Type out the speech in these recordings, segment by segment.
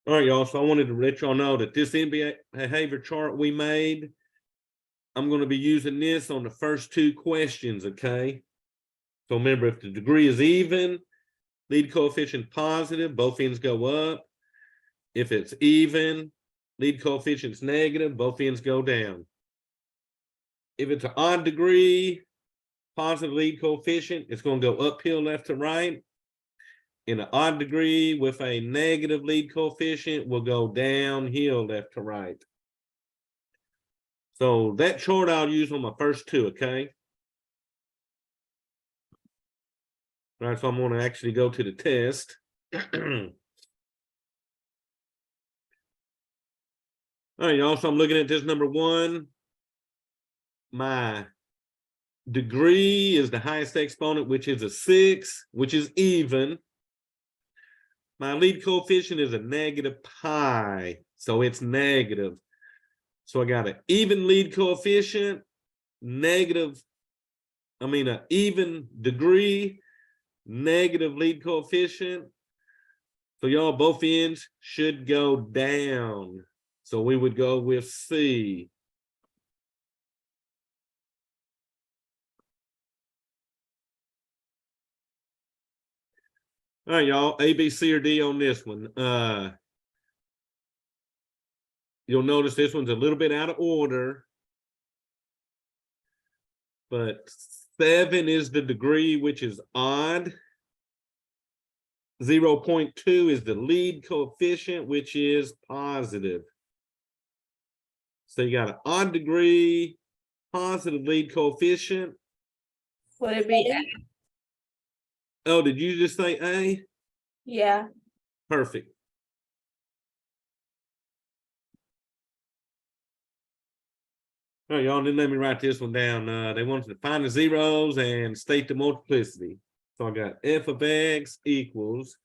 All right, y'all. So I wanted to let y'all know that this NBA behavior chart we made, I'm going to be using this on the first two questions, okay? So remember, if the degree is even, lead coefficient positive, both ends go up. If it's even, lead coefficient's negative, both ends go down. If it's an odd degree, positive lead coefficient, it's going to go uphill left to right. In an odd degree with a negative lead coefficient will go downhill left to right. So that chart I'll use on my first two, okay? All right, so I'm going to actually go to the test. All right, y'all, so I'm looking at this number one. My degree is the highest exponent, which is a 6, which is even. My lead coefficient is a negative pi, so it's negative. So I got an even lead coefficient, an even degree, negative lead coefficient. So y'all, both ends should go down. So we would go with C. All right, y'all, A, B, C, or D on this one. You'll notice this one's a little bit out of order. But 7 is the degree, which is odd. 0.2 is the lead coefficient, which is positive. So you got an odd degree, positive lead coefficient. Would it be A? Oh, did you just say A? Yeah. Perfect. All right, y'all, then let me write this one down. They wanted to find the zeros and state the multiplicity. So I got f of x equals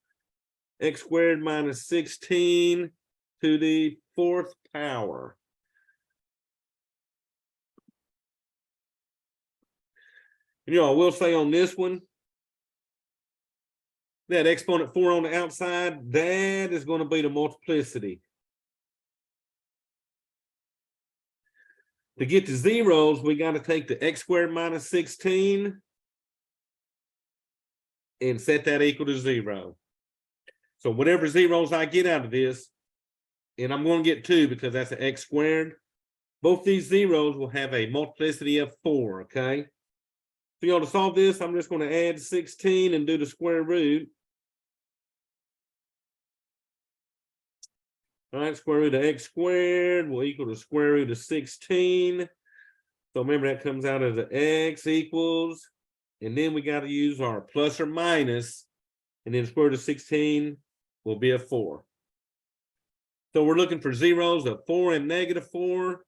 x squared minus 16 to the 4th power. And y'all, will say on this one, that exponent 4 on the outside, that is going to be the multiplicity. To get to zeros, we got to take the x squared minus 16 and set that equal to 0. So whatever zeros I get out of this, and I'm going to get 2 because that's an x squared, both these zeros will have a multiplicity of 4, okay? So y'all, to solve this, I'm just going to add 16 and do the square root. All right, square root of x squared will equal the square root of 16. So remember that comes out as an x equals, and then we got to use our plus or minus, and then square root of 16 will be a 4. So we're looking for zeros of 4 and negative 4.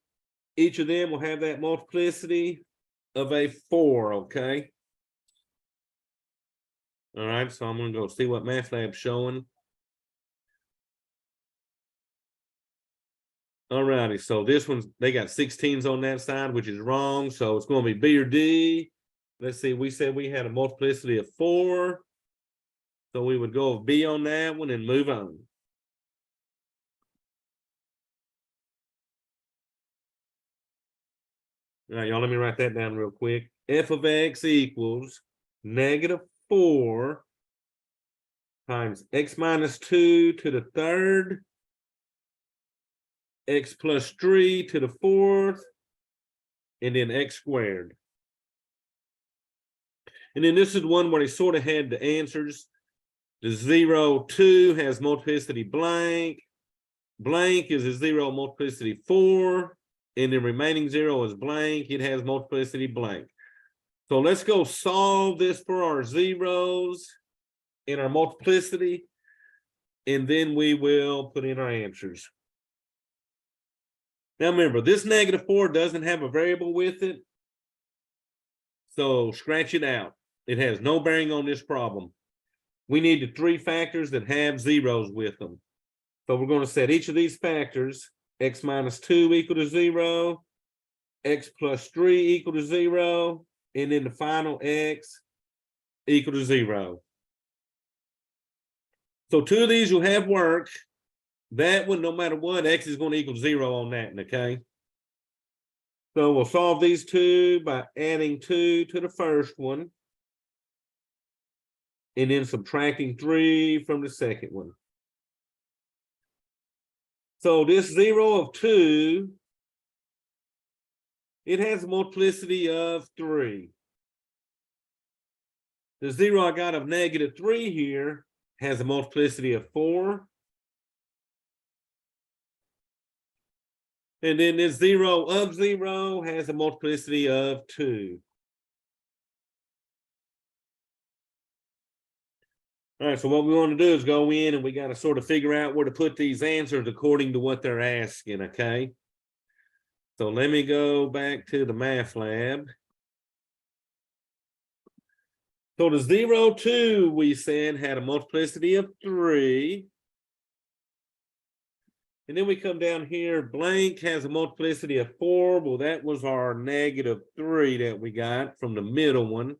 Each of them will have that multiplicity of a 4, okay? All right, so I'm going to go see what MathLab's showing. All righty, so this one's, they got 16s on that side, which is wrong. So it's going to be B or D. Let's see, we said we had a multiplicity of 4. So we would go with B on that one and move on. All right, y'all, let me write that down real quick. F of x equals negative 4 times x minus 2 to the 3rd, x plus 3 to the 4th, and then x squared. And then this is one where they sort of had the answers. The 0, 2 has multiplicity blank. Blank is a 0 multiplicity 4. And the remaining 0 is blank. It has multiplicity blank. So let's go solve this for our zeros in our multiplicity. And then we will put in our answers. Now remember, this negative 4 doesn't have a variable with it. So scratch it out. It has no bearing on this problem. We need the 3 factors that have zeros with them. So we're going to set each of these factors, x minus 2 equal to 0, x plus 3 equal to 0, and then the final x equal to 0. So 2 of these will have work. That one, no matter what, x is going to equal 0 on that, okay? So we'll solve these two by adding 2 to the first one. And then subtracting 3 from the second one. So this 0 of 2, it has a multiplicity of 3. The 0 I got of -3 here has a multiplicity of 4. And then this 0 of 0 has a multiplicity of 2. All right, so what we want to do is go in and we got to sort of figure out where to put these answers according to what they're asking, okay? So let me go back to the math lab. So the 0, 2, we said had a multiplicity of 3. And then we come down here, blank has a multiplicity of 4. Well, that was our -3 that we got from the middle one.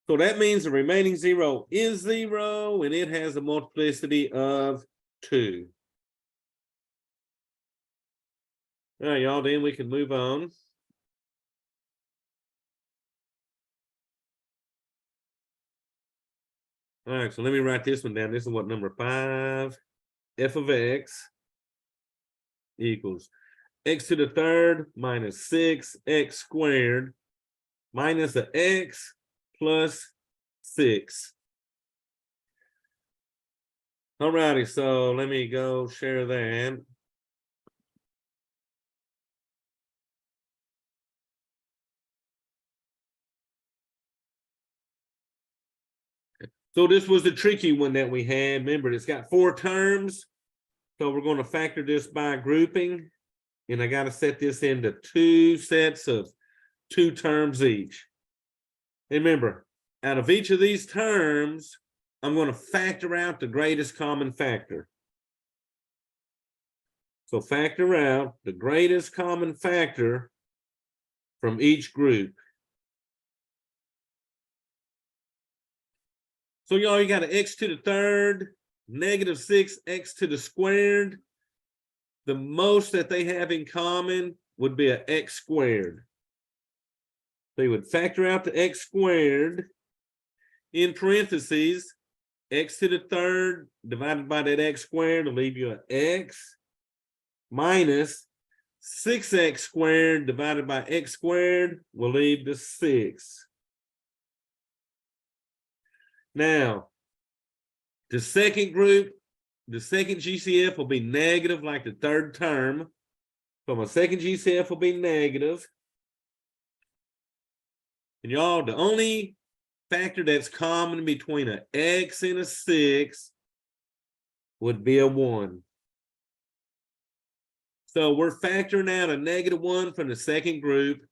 So that means the remaining 0 is 0, and it has a multiplicity of 2. All right, y'all, then we can move on. All right, so let me write this one down. This is what number 5, f of x equals x to the third minus 6x squared minus the x plus 6. All righty, so let me go share that. So this was the tricky one that we had. Remember, it's got 4 terms. So we're going to factor this by grouping. And I got to set this into 2 sets of 2 terms each. And remember, out of each of these terms, I'm going to factor out the greatest common factor. So factor out the greatest common factor from each group. So y'all, you got an x to the third, -6x to the squared. The most that they have in common would be an x squared. They would factor out the x squared. In parentheses, x to the third divided by that x squared will leave you an x minus 6x squared divided by x squared will leave the 6. Now, the second group, the second GCF will be negative like the third term. So my second GCF will be negative. And y'all, the only factor that's common between an x and a 6 would be a 1. So we're factoring out a -1 from the second group.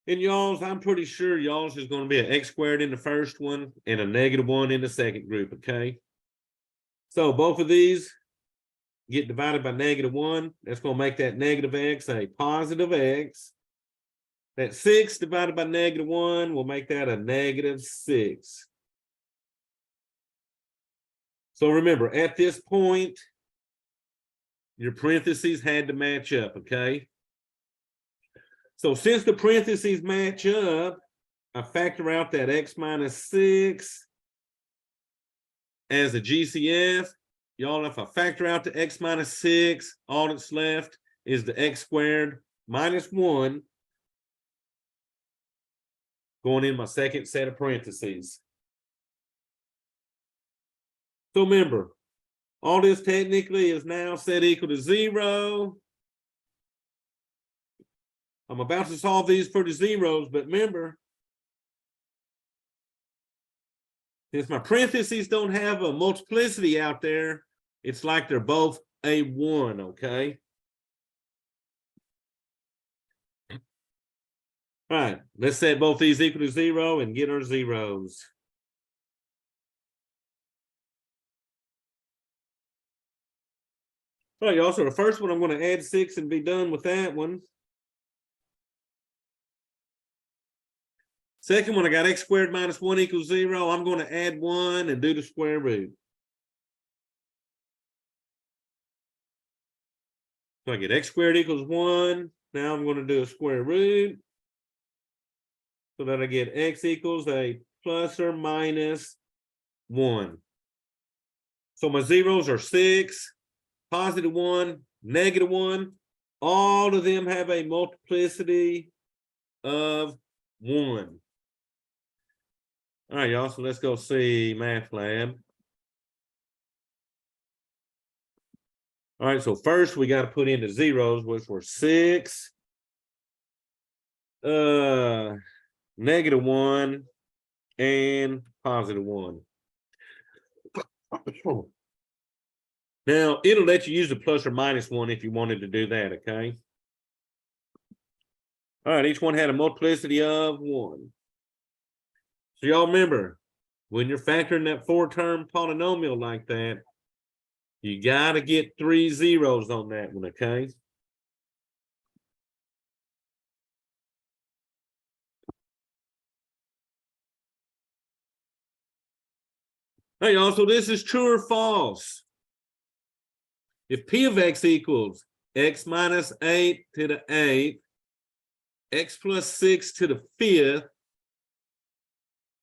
And y'all's, I'm pretty sure y'all's is going to be an x squared in the first one and a -1 in the second group, okay? So both of these get divided by -1. That's going to make that negative x a positive x. That 6 divided by -1 will make that a -6. So remember, at this point, your parentheses had to match up, okay? So since the parentheses match up, I factor out that x minus 6 as a GCF. Y'all, if I factor out the x minus 6, all that's left is the x squared minus 1 going in my second set of parentheses. So remember, all this technically is now set equal to 0. I'm about to solve these for the zeros, but remember, since my parentheses don't have a multiplicity out there, it's like they're both a 1, okay? All right, let's set both these equal to 0 and get our zeros. All right, y'all, so the first one, I'm going to add 6 and be done with that one. Second one, I got x squared minus 1 equals 0. I'm going to add 1 and do the square root. So I get x squared equals 1. Now I'm going to do a square root. So that I get x equals a plus or minus 1. So my zeros are 6, positive 1, negative 1. All of them have a multiplicity of 1. All right, y'all. So let's go see Math Lab. All right, so first we got to put in the zeros, which were 6, negative 1, and positive 1. Now, it'll let you use the plus or minus 1 if you wanted to do that, okay? All right, each one had a multiplicity of 1. So y'all remember, when you're factoring that 4-term polynomial like that, you got to get 3 zeros on that one, okay? Hey, y'all, so this is true or false. If P of X equals X minus 8 to the 8th, X plus 6 to the 5th,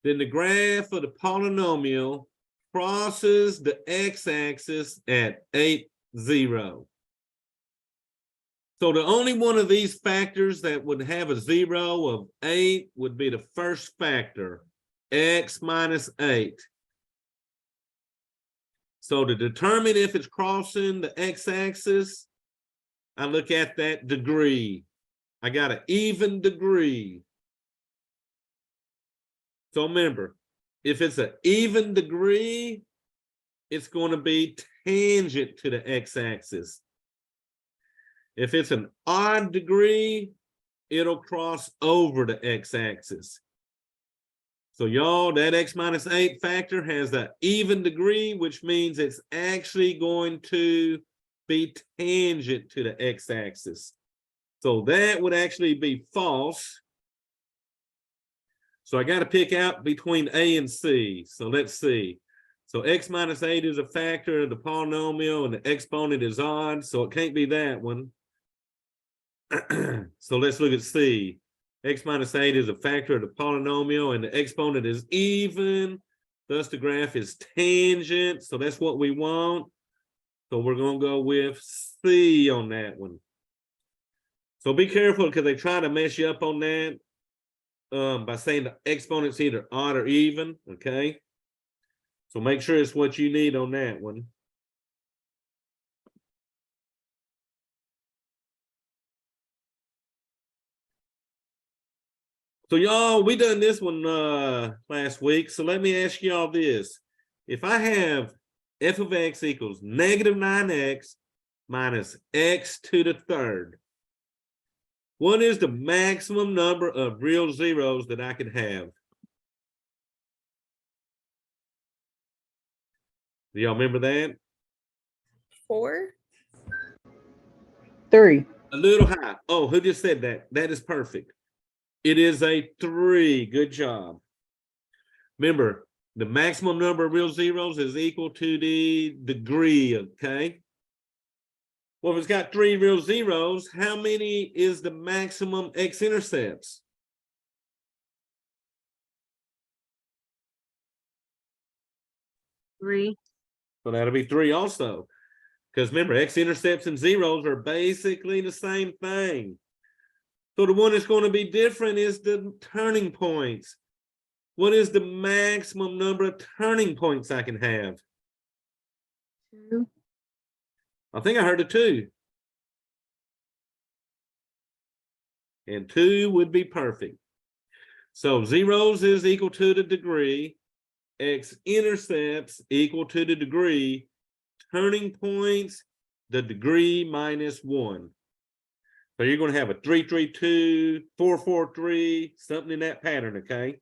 then the graph of the polynomial crosses the x-axis at 8, 0. So the only one of these factors that would have a 0 of 8 would be the first factor, x minus 8. So to determine if it's crossing the x-axis, I look at that degree. I got an even degree. So remember, if it's an even degree, it's going to be tangent to the x-axis. If it's an odd degree, it'll cross over the x-axis. So y'all, that x minus 8 factor has an even degree, which means it's actually going to be tangent to the x-axis. So that would actually be false. So I got to pick out between A and C. So let's see. So x minus 8 is a factor of the polynomial and the exponent is odd. So it can't be that one. So let's look at C. X minus 8 is a factor of the polynomial and the exponent is even. Thus the graph is tangent. So that's what we want. So we're going to go with C on that one. So be careful because they try to mess you up on that by saying the exponent's either odd or even. Okay. So make sure it's what you need on that one. So y'all, we done this one last week. So let me ask y'all this. If I have f of x equals negative 9x minus x to the 3rd, what is the maximum number of real zeros that I can have? Do y'all remember that? 4. 3. A little high. Oh, who just said that? That is perfect. It is a 3. Good job. Remember, the maximum number of real zeros is equal to the degree, okay? Well, if it's got 3 real zeros, how many is the maximum x-intercepts? 3. So that'll be 3 also. Because remember, x-intercepts and zeros are basically the same thing. So the one that's going to be different is the turning points. What is the maximum number of turning points I can have? 2. I think I heard a 2. And 2 would be perfect. So zeros is equal to the degree. X-intercepts equal to the degree. Turning points, the degree minus 1. So you're going to have a 3, 3, 2, 4, 4, 3, something in that pattern, okay?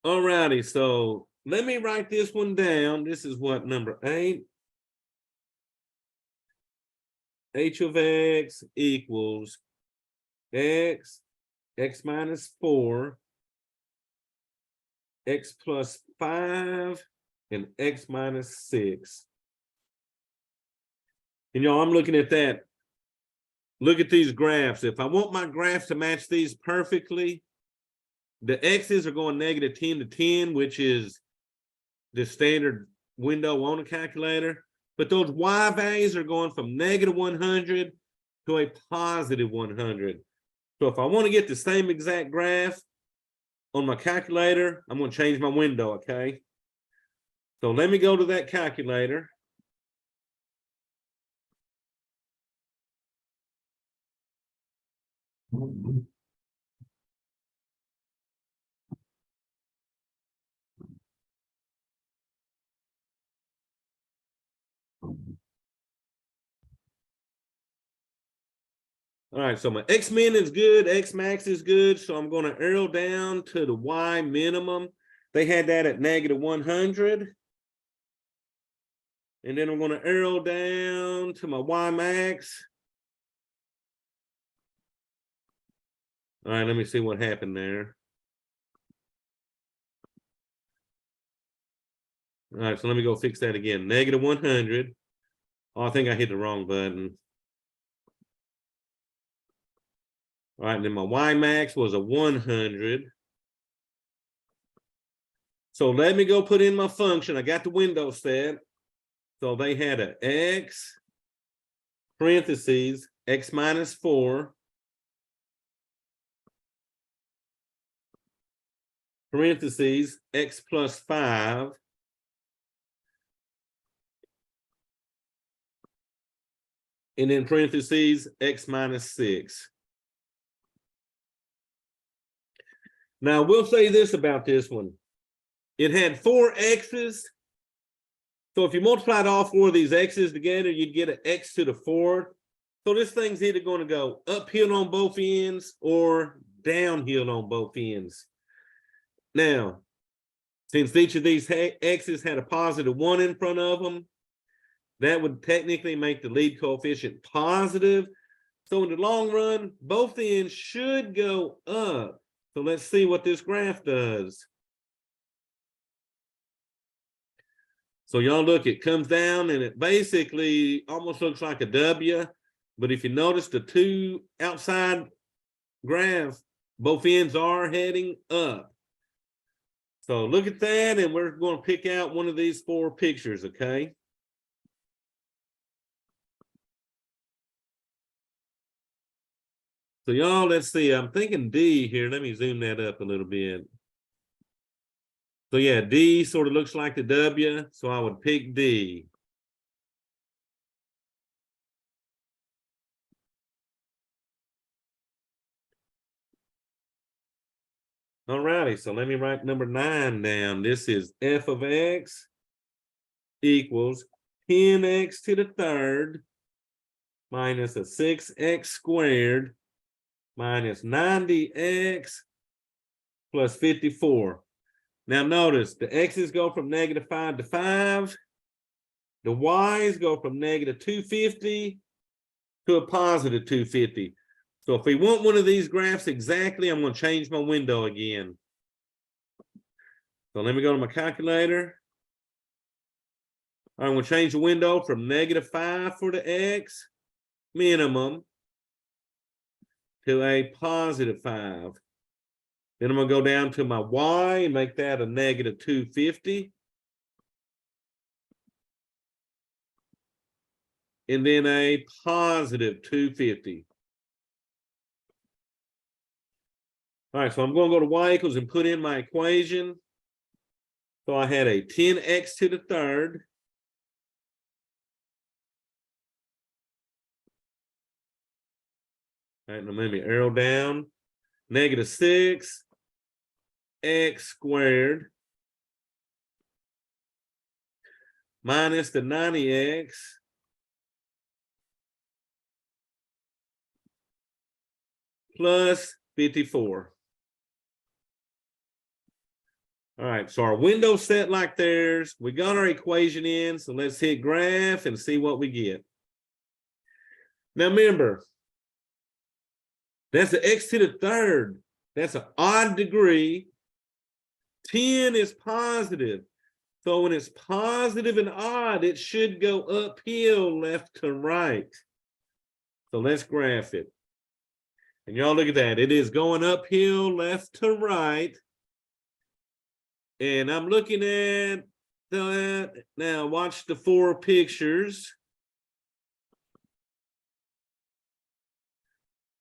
All righty, so let me write this one down. This is what, number 8? H of x equals x x minus 4, x plus 5, and x minus 6. And y'all, I'm looking at that. Look at these graphs. If I want my graphs to match these perfectly, the x's are going negative 10 to 10, which is the standard window on a calculator. But those y values are going from negative 100 to a positive 100. So if I want to get the same exact graph on my calculator, I'm going to change my window, okay? So let me go to that calculator. All right, so my X min is good, X max is good. So I'm going to arrow down to the Y minimum. They had that at negative 100. And then I'm going to arrow down to my Y max. All right, let me see what happened there. All right, so let me go fix that again. Negative 100. Oh, I think I hit the wrong button. All right, and then my Y max was a 100. So let me go put in my function. I got the window set. So they had a X parentheses X minus 4 parentheses X plus 5 and then parentheses X minus 6. Now we'll say this about this one. It had 4 X's. So if you multiplied all 4 of these X's together, you'd get an X to the 4th. So this thing's either going to go uphill on both ends or downhill on both ends. Now, since each of these X's had a positive 1 in front of them, that would technically make the lead coefficient positive. So in the long run, both ends should go up. So let's see what this graph does. So y'all look, it comes down and it basically almost looks like a W. But if you notice the two outside graphs, both ends are heading up. So look at that, and we're going to pick out one of these 4 pictures, okay? So y'all, let's see. I'm thinking D here. Let me zoom that up a little bit. So yeah, D sort of looks like the W, so I would pick D. All righty, so let me write number 9 down. This is f of x equals 10x to the 3rd minus a 6x squared minus 90x plus 54. Now notice the x's go from negative 5 to 5. The y's go from negative 250 to a positive 250. So if we want one of these graphs exactly, I'm going to change my window again. So let me go to my calculator. I'm going to change the window from negative 5 for the x minimum to a positive 5. Then I'm going to go down to my y and make that a negative 250. And then a positive 250. All right, so I'm going to go to y equals and put in my equation. So I had a 10x to the 3rd. All right, now let me arrow down. Negative 6 x squared minus the 90x plus 54. All right, so our window's set like theirs. We got our equation in, so let's hit graph and see what we get. Now remember, that's the x to the 3rd. That's an odd degree. 10 is positive. So when it's positive and odd, it should go uphill left to right. So let's graph it. And y'all look at that. It is going uphill left to right. And I'm looking at that. Now watch the 4 pictures.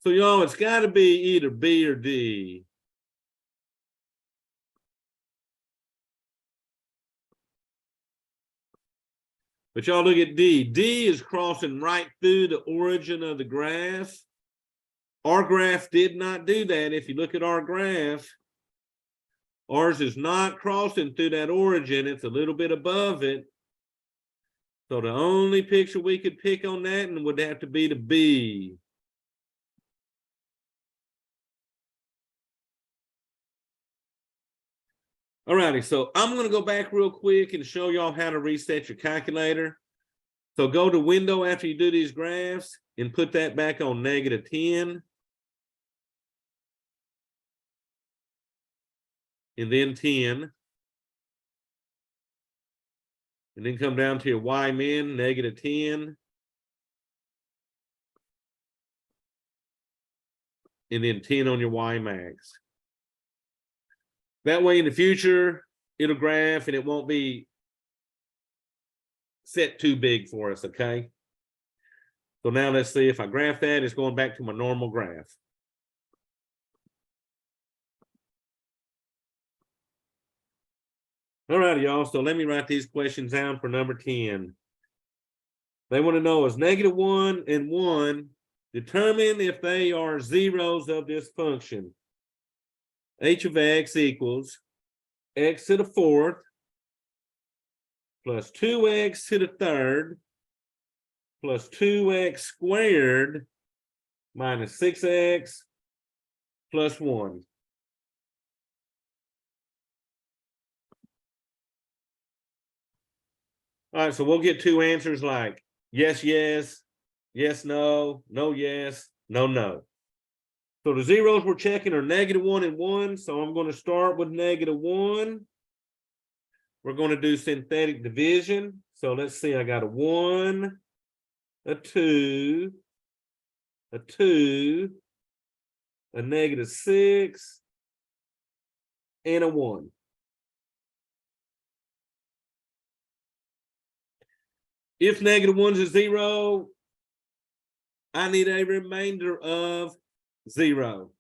So y'all, it's got to be either B or D. But y'all look at D. D is crossing right through the origin of the graph. Our graph did not do that. If you look at our graph, ours is not crossing through that origin. It's a little bit above it. So the only picture we could pick on that and would have to be the B. All righty, so I'm going to go back real quick and show y'all how to reset your calculator. So go to window after you do these graphs and put that back on -10. And then 10. And then come down to your Y min, -10. And then 10 on your Y max. That way in the future, it'll graph and it won't be set too big for us, okay? So now let's see if I graph that, it's going back to my normal graph. All right, y'all, so let me write these questions down for number 10. They want to know is -1 and 1, determine if they are zeros of this function. H of x equals x to the 4th plus 2x to the 3rd plus 2x squared minus 6x plus 1. All right, so we'll get 2 answers like yes, yes, yes, no, no, yes, no, no. So the zeros we're checking are -1 and 1. So I'm going to start with -1. We're going to do synthetic division. So let's see, I got a 1, a 2, a 2, a -6, and a 1. If -1 is a 0, I need a remainder of 0.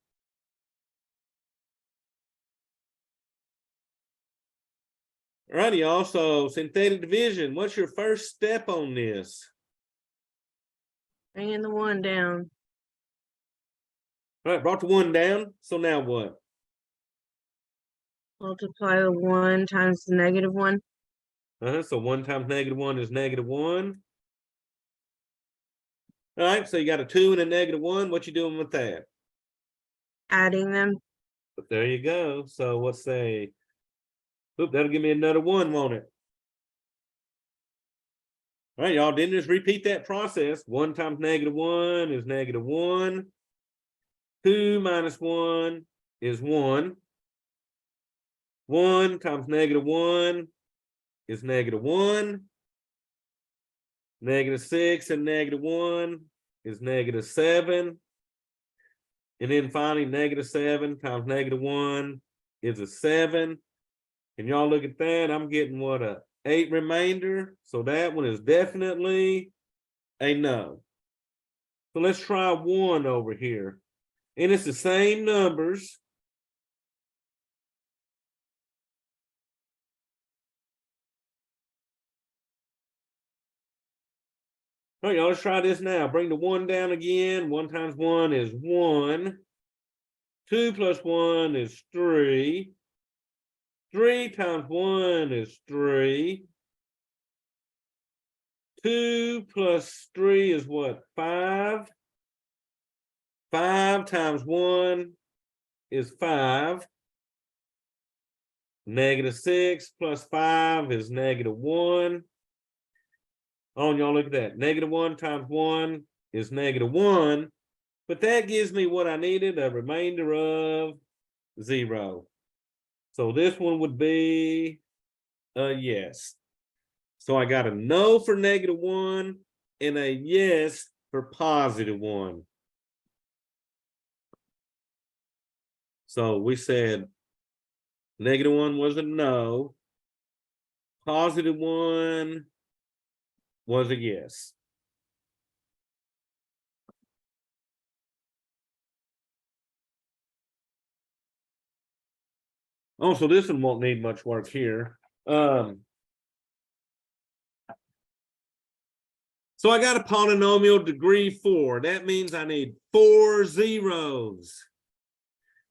All righty, also synthetic division. What's your first step on this? Bringing the 1 down. All right, brought the 1 down. So now what? Multiply the 1 times the -1. So 1 times -1 is -1. All right, so you got a 2 and a -1. What you doing with that? Adding them. But there you go. So let's say, oop, that'll give me another 1, won't it? All right, y'all, didn't just repeat that process. 1 times -1 is -1. 2 minus 1 is 1. 1 times -1 is -1. -6 and -1 is -7. And then finally, -7 times -1 is a 7. And y'all look at that, I'm getting what, a 8 remainder. So that one is definitely a no. So let's try 1 over here. And it's the same numbers. All right, y'all, let's try this now. Bring the 1 down again. 1 times 1 is 1. 2 plus 1 is 3. 3 times 1 is 3. 2 plus 3 is what? 5. 5 times 1 is 5. -6 plus 5 is -1. Oh, y'all look at that. -1 times 1 is -1. But that gives me what I needed, a remainder of 0. So this one would be a yes. So I got a no for -1 and a yes for +1. So we said -1 was a no. +1 was a yes. Oh, so this one won't need much work here. So I got a polynomial degree 4. That means I need 4 zeros.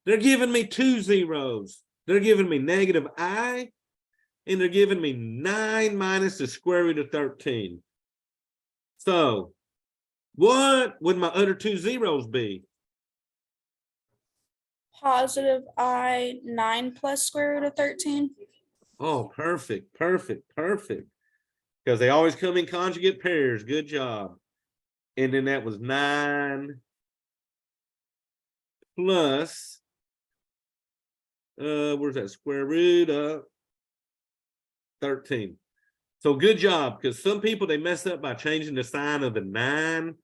They're giving me 2 zeros. They're giving me -I, and they're giving me 9 minus the square root of 13. So what would my other 2 zeros be? +I 9 plus square root of 13. Oh, perfect, perfect, perfect. Because they always come in conjugate pairs. Good job. And then that was 9 plus, where's that square root of 13. So good job, because some people, they mess up by changing the sign of the 9,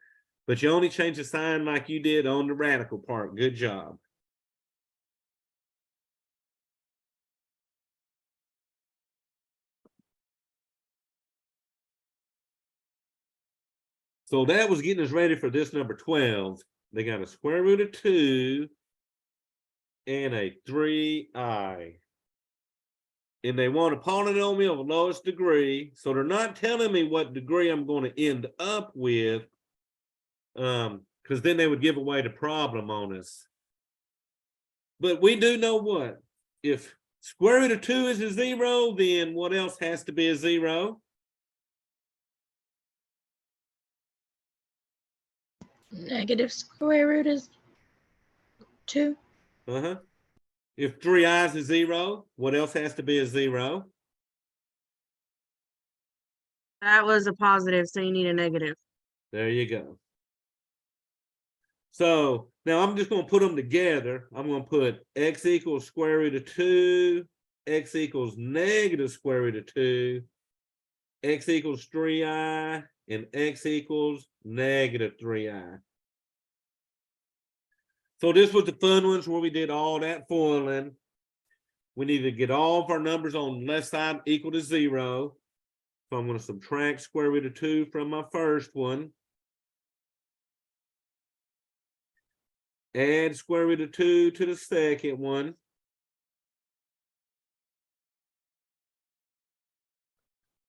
but you only change the sign like you did on the radical part. Good job. So that was getting us ready for this number 12. They got a square root of 2 and a 3i. And they want a polynomial of the lowest degree. So they're not telling me what degree I'm going to end up with, because then they would give away the problem on us. But we do know what? If square root of 2 is a 0, then what else has to be a 0? Negative square root is 2. Uh-huh. If 3i is a 0, what else has to be a 0? That was a positive, so you need a negative. There you go. So now I'm just going to put them together. I'm going to put x equals square root of 2, x equals negative square root of 2, x equals 3i, and x equals negative 3i. So this was the fun ones where we did all that foiling. We need to get all of our numbers on the left side equal to 0. So I'm going to subtract square root of 2 from my first one. Add square root of 2 to the second one.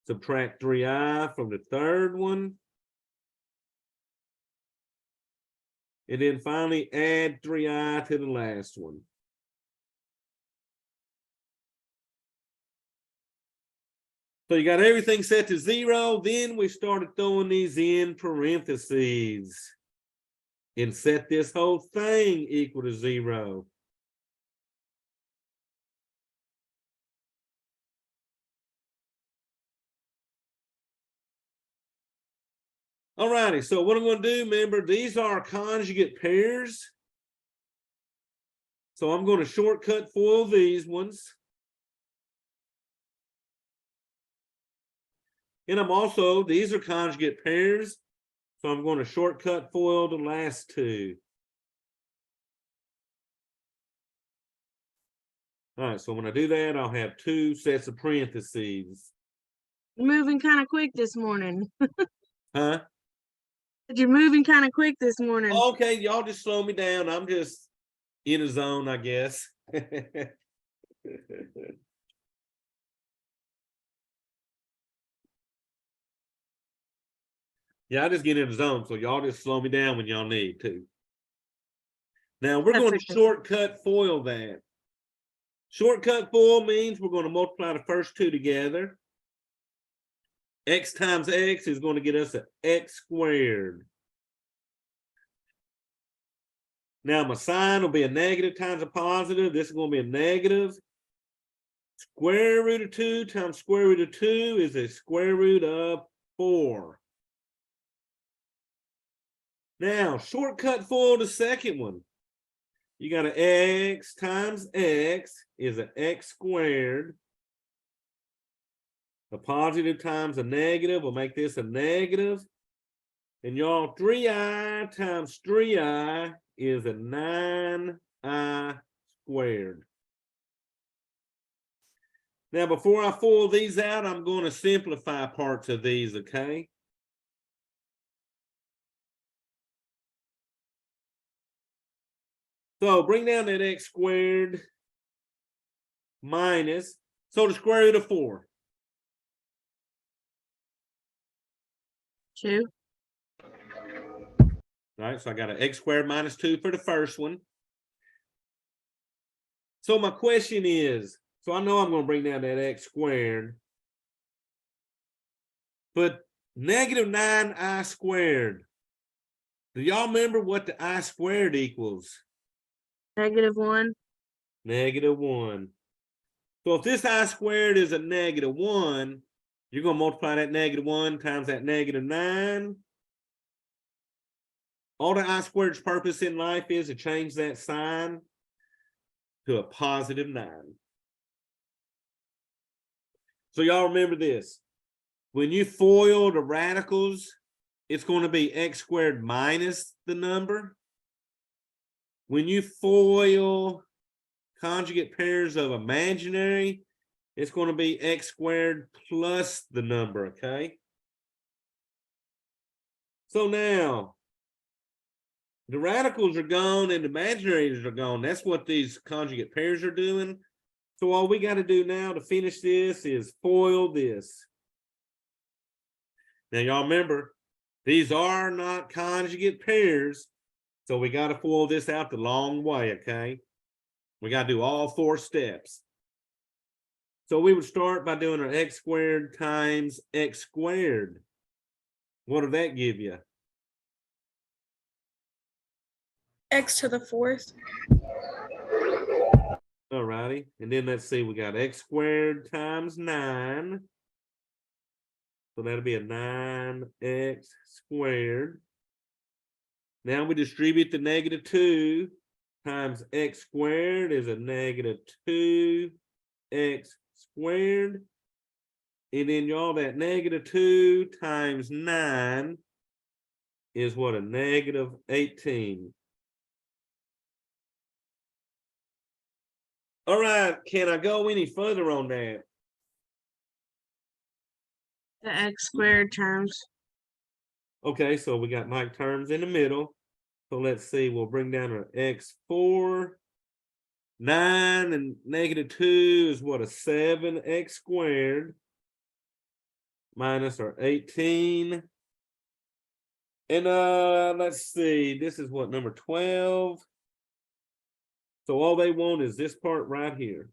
Subtract 3i from the third one. And then finally add 3i to the last one. So you got everything set to 0. Then we started throwing these in parentheses and set this whole thing equal to 0. All righty, so what I'm going to do, remember, these are conjugate pairs. So I'm going to shortcut FOIL these ones. And I'm also, these are conjugate pairs. So I'm going to shortcut FOIL the last 2. All right, so when I do that, I'll have 2 sets of parentheses. You're moving kind of quick this morning. Huh? You're moving kind of quick this morning. Okay, y'all just slow me down. I'm just in a zone, I guess. Yeah, I just get in the zone, so y'all just slow me down when y'all need to. Now we're going to shortcut FOIL that. Shortcut FOIL means we're going to multiply the first 2 together. X times x is going to get us an x squared. Now my sign will be a negative times a positive. This is going to be a negative. Square root of 2 times square root of 2 is a square root of 4. Now, shortcut FOIL the second one. you got an x times x is an x squared. A positive times a negative will make this a negative. And y'all, 3i times 3i is a 9i squared. Now, before I FOIL these out, I'm going to simplify parts of these, okay? So bring down that x squared minus, so the square root of 4. 2. All right, so I got an x squared minus 2 for the first one. So my question is, so I know I'm going to bring down that x squared, but negative 9i squared. Do y'all remember what the I squared equals? -1. Negative 1. So if this I squared is a negative 1, you're going to multiply that negative 1 times that negative 9. All the I squared's purpose in life is to change that sign to a positive 9. So y'all remember this. When you FOIL the radicals, it's going to be x squared minus the number. When you FOIL conjugate pairs of imaginary, it's going to be x squared plus the number, okay? So now, the radicals are gone and the imaginaries are gone. That's what these conjugate pairs are doing. So all we got to do now to finish this is FOIL this. Now, y'all remember, these are not conjugate pairs. So we got to FOIL this out the long way, okay? We got to do all 4 steps. So we would start by doing our x squared times x squared. What did that give you? X to the 4th. All righty. And then let's see, we got x squared times 9. So that'll be a 9x squared. Now we distribute the negative 2 times x squared is a negative 2x squared. And then y'all, that negative 2 times 9 is what, a negative 18. All right, can I go any further on that? The x squared terms. Okay, so we got like terms in the middle. So let's see, we'll bring down our x4. 9 and negative 2 is what, a 7x squared minus our 18. And let's see, this is what, number 12. So all they want is this part right here.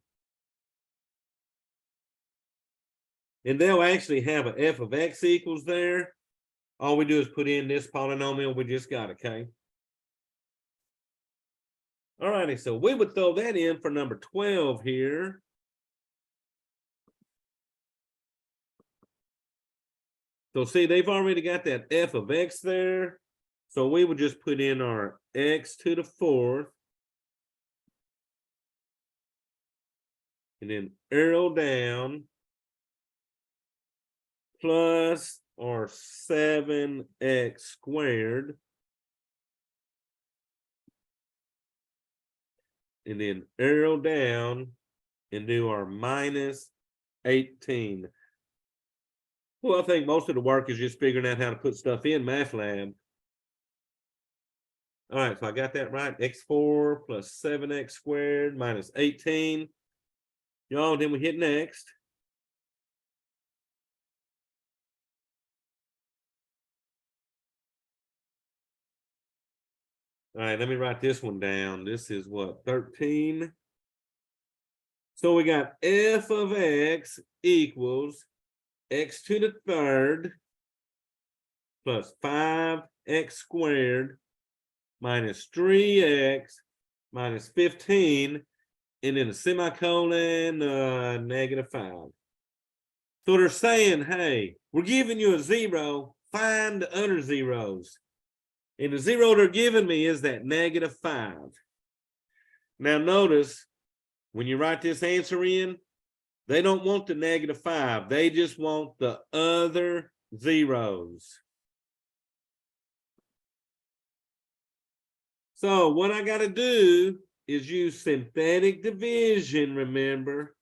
And they'll actually have an f of x equals there. All we do is put in this polynomial we just got, okay? All righty, so we would throw that in for number 12 here. So see, they've already got that f of x there. So we would just put in our x to the 4th. And then arrow down plus our 7x squared. And then arrow down and do our minus 18. Well, I think most of the work is just figuring out how to put stuff in MathLab. All right, so I got that right. x4 plus 7x squared minus 18. Y'all, then we hit next. All right, let me write this one down. This is what, 13? So we got f of x equals x to the 3rd plus 5x squared minus 3x minus 15, and then a semicolon, negative 5. So they're saying, hey, we're giving you a 0, find the other zeros. And the 0 they're giving me is that negative 5. Now notice, when you write this answer in, they don't want the -5. They just want the other zeros. So what I got to do is use synthetic division, remember,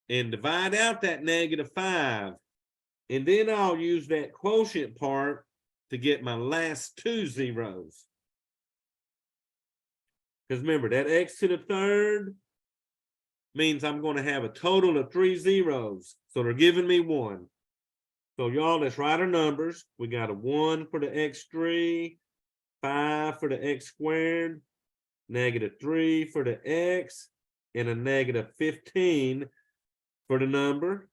and divide out that -5. And then I'll use that quotient part to get my last two zeros. Because remember, that x to the third means I'm going to have a total of 3 zeros. So they're giving me 1. So y'all, let's write our numbers. We got a 1 for the x3, 5 for the x squared, -3 for the x, and a -15 for the number.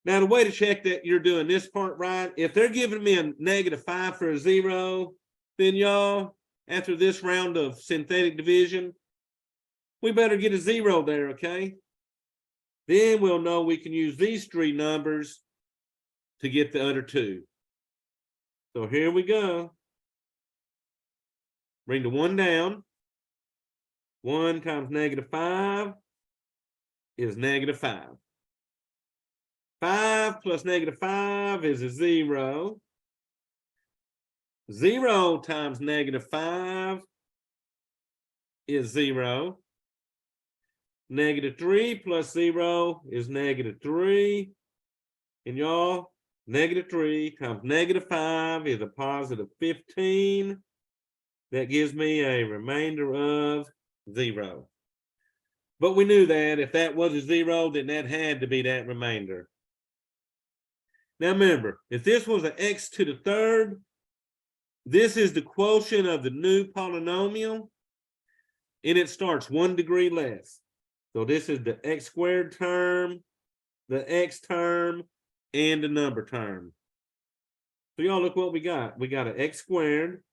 Now, the way to check that you're doing this part right, if they're giving me a -5 for a 0, then y'all, after this round of synthetic division, we better get a 0 there, okay? Then we'll know we can use these 3 numbers to get the other 2. So here we go. Bring the 1 down. 1 times -5 is -5. 5 plus -5 is a 0. 0 times -5 is 0. -3 plus 0 is -3. And y'all, -3 times -5 is a positive 15. That gives me a remainder of 0. But we knew that if that was a 0, then that had to be that remainder. Now remember, if this was an x to the third, this is the quotient of the new polynomial, and it starts 1 degree less. So this is the x squared term, the x term, and the number term. So y'all look what we got. We got an x squared.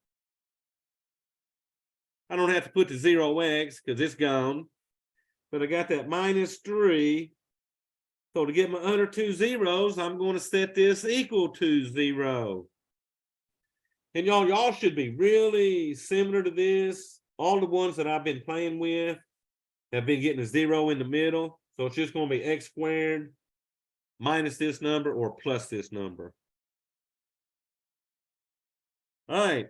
I don't have to put the 0x because it's gone. But I got that -3. So to get my other 2 zeros, I'm going to set this equal to 0. And y'all should be really similar to this. All the ones that I've been playing with have been getting a 0 in the middle. So it's just going to be x squared minus this number or plus this number. All right.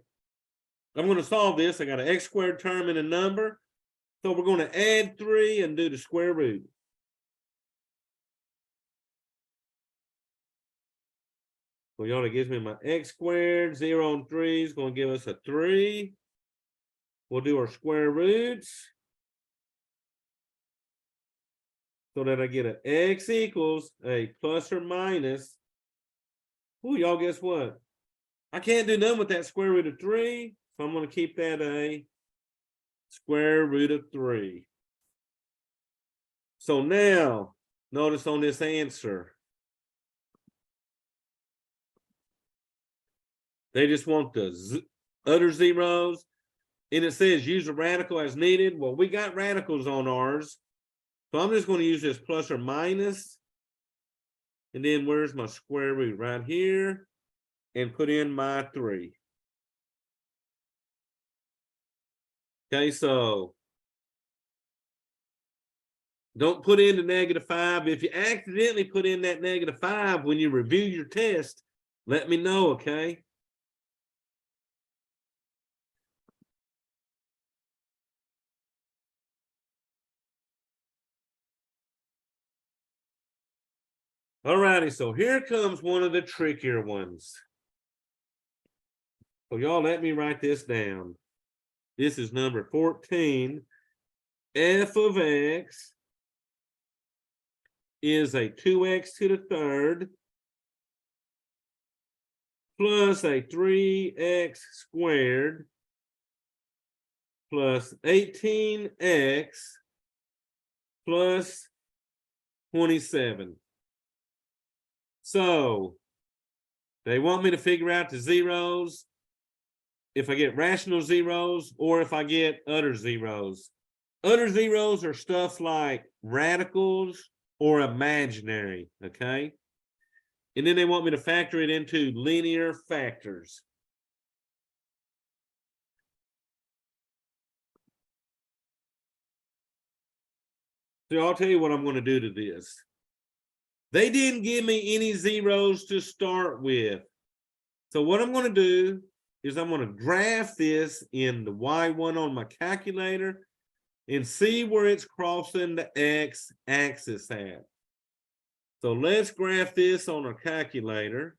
I'm going to solve this. I got an x squared term and a number. So we're going to add 3 and do the square root. So y'all, it gives me my x squared, 0 and 3 is going to give us a 3. We'll do our square roots. So that I get an x equals a plus or minus. Ooh, y'all, guess what? I can't do nothing with that square root of 3. So I'm going to keep that a square root of 3. So now, notice on this answer, they just want the other zeros. And it says use a radical as needed. Well, we got radicals on ours. So I'm just going to use this plus or minus. And then where's my square root? Right here. And put in my 3. Okay, so don't put in the -5. If you accidentally put in that -5 when you review your test, let me know, okay? All righty, so here comes one of the trickier ones. So y'all, let me write this down. This is number 14. F of x is a 2x to the third plus a 3x squared plus 18x plus 27. So they want me to figure out the zeros if I get rational zeros or if I get other zeros. Other zeros are stuff like radicals or imaginary, okay? And then they want me to factor it into linear factors. So I'll tell you what I'm going to do to this. They didn't give me any zeros to start with. So what I'm going to do is I'm going to graph this in the Y1 on my calculator and see where it's crossing the X axis at. So let's graph this on our calculator.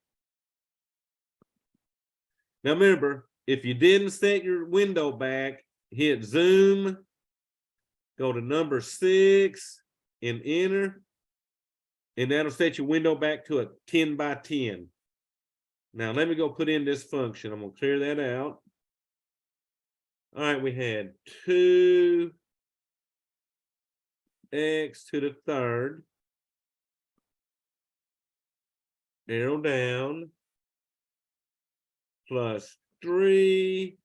Now remember, if you didn't set your window back, hit zoom, go to number 6 and enter, and that'll set your window back to a 10 by 10. Now let me go put in this function. I'm gonna clear that out. All right, we had 2x to the third, arrow down, plus 3x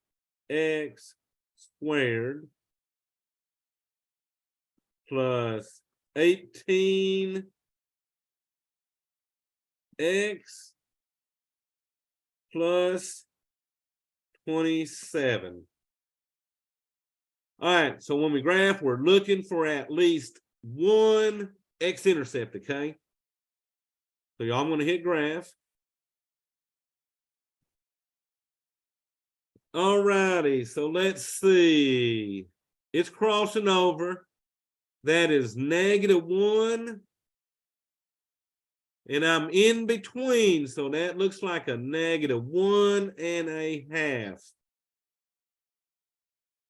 squared plus 18x plus 27. All right, so when we graph, we're looking for at least one x-intercept, okay? So y'all, I'm going to hit graph. All righty, so let's see. It's crossing over. That is -1. And I'm in between, so that looks like a -1.5.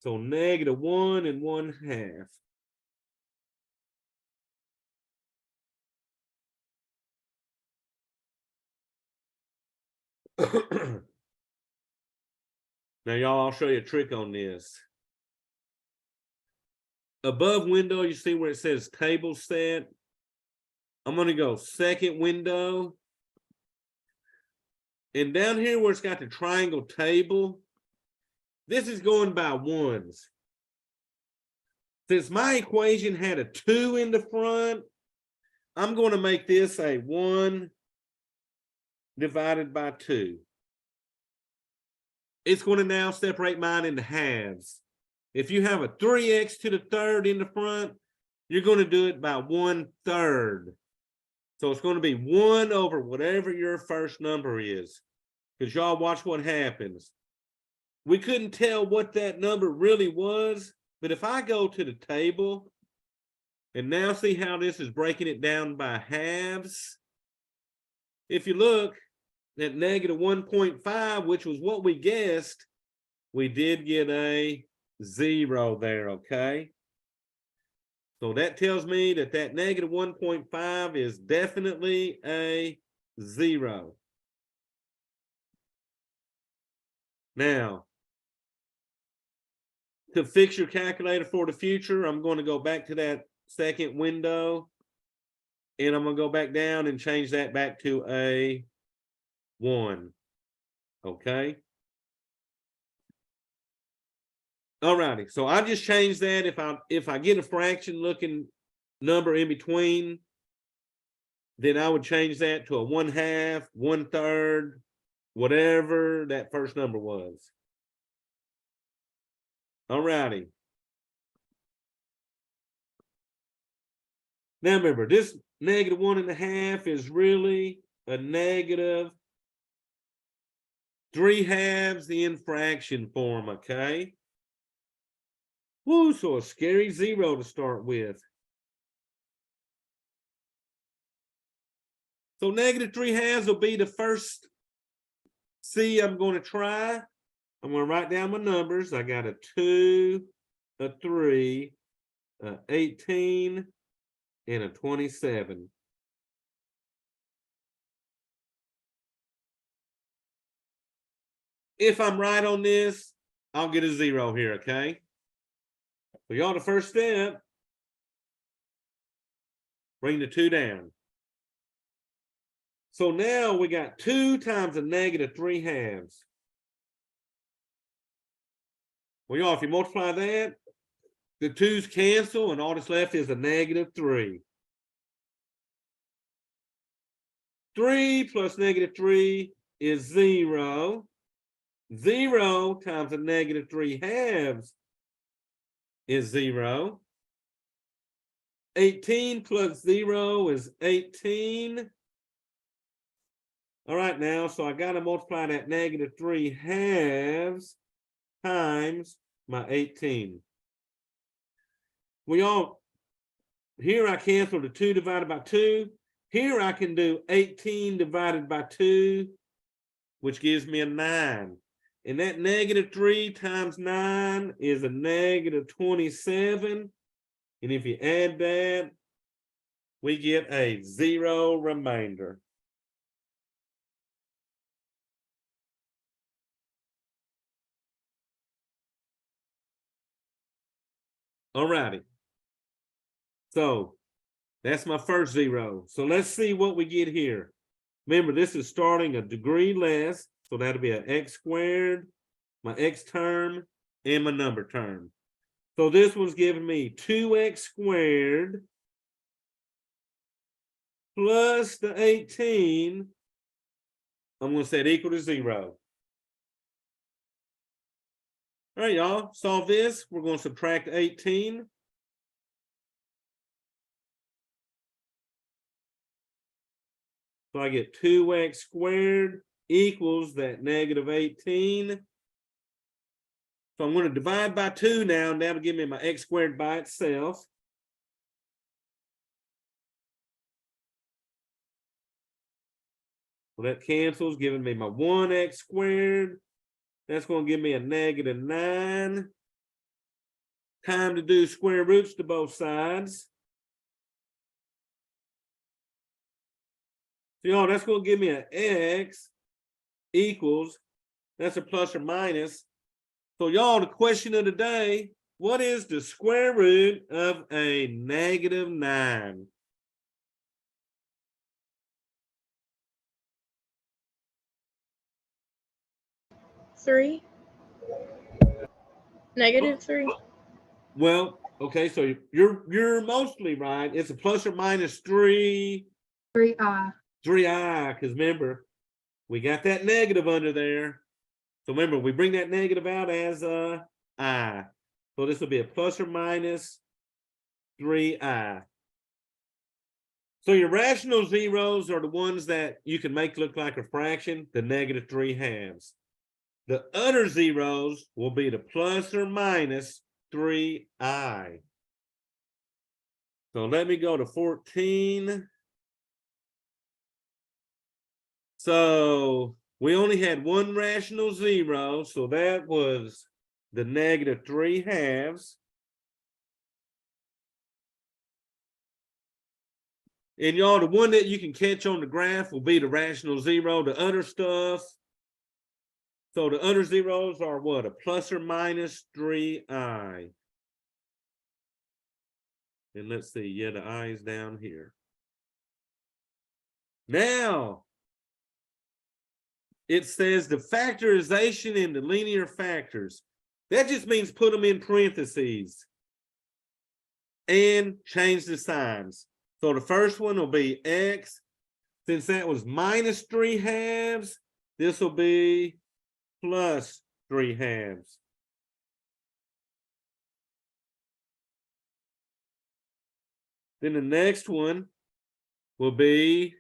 So -1 1/2. Now, y'all, I'll show you a trick on this. Above window, you see where it says table set? I'm going to go second window. And down here where it's got the triangle table, this is going by ones. Since my equation had a 2 in the front, I'm going to make this a 1 divided by 2. It's going to now separate mine into halves. If you have a 3x to the third in the front, you're going to do it by 1/3. So it's going to be 1 over whatever your first number is. Because y'all watch what happens. We couldn't tell what that number really was, but if I go to the table and now see how this is breaking it down by halves, if you look at -1.5, which was what we guessed, we did get a 0 there, okay? So that tells me that that -1.5 is definitely a 0. Now, to fix your calculator for the future, I'm going to go back to that second window, and I'm going to go back down and change that back to a 1. Okay. All righty. So I just changed that. If I get a fraction looking number in between, then I would change that to a 1/2, 1/3, whatever that first number was. All righty. Now remember, this -1.5 is really a -3/2 in fraction form, okay? Woo, so a scary 0 to start with. So -3/2 will be the first C I'm going to try. I'm going to write down my numbers. I got a 2, a 3, a 18, and a 27. If I'm right on this, I'll get a 0 here, okay? So y'all, the first step, bring the 2 down. So now we got 2 times a -3/2. Well, y'all, if you multiply that, the 2's cancel, and all that's left is a -3. 3 plus -3 is 0. 0 times a -3/2 is 0. 18 plus 0 is 18. All right, now, so I got to multiply that -3/2 times my 18. Here I cancel the 2 divided by 2. Here I can do 18 divided by 2, which gives me a 9. And that -3 times 9 is a -27. And if you add that, we get a 0 remainder. All righty. So that's my first 0. So let's see what we get here. Remember, this is starting a degree less. So that'll be an x squared, my x term, and my number term. So this one's giving me 2x squared plus the 18. I'm going to set equal to 0. All right, y'all, solve this. We're going to subtract 18. So I get 2x squared equals that -18. So I'm going to divide by 2 now, and that'll give me my x squared by itself. Well, that cancels, giving me my 1x squared. That's going to give me a -9. Time to do square roots to both sides. So, y'all, that's going to give me an x equals, that's a plus or minus. So, y'all, the question of the day, what is the square root of a -9? Three. -3. Well, okay, so you're mostly right. It's a plus or minus 3. 3i. 3i, because remember, we got that negative under there. So remember, we bring that negative out as a I. So this will be a plus or minus 3i. So your rational zeros are the ones that you can make look like a fraction, the -3/2. The other zeros will be the plus or minus 3i. So let me go to 14. So we only had one rational zero, so that was the -3/2. And y'all, the one that you can catch on the graph will be the rational zero. The other stuff, so the other zeros are what? A plus or minus 3i. And let's see, yeah, the I is down here. Now, it says the factorization into linear factors. That just means put them in parentheses and change the signs. So the first one will be x. Since that was -3/2, this will be plus 3/2. Then the next one will be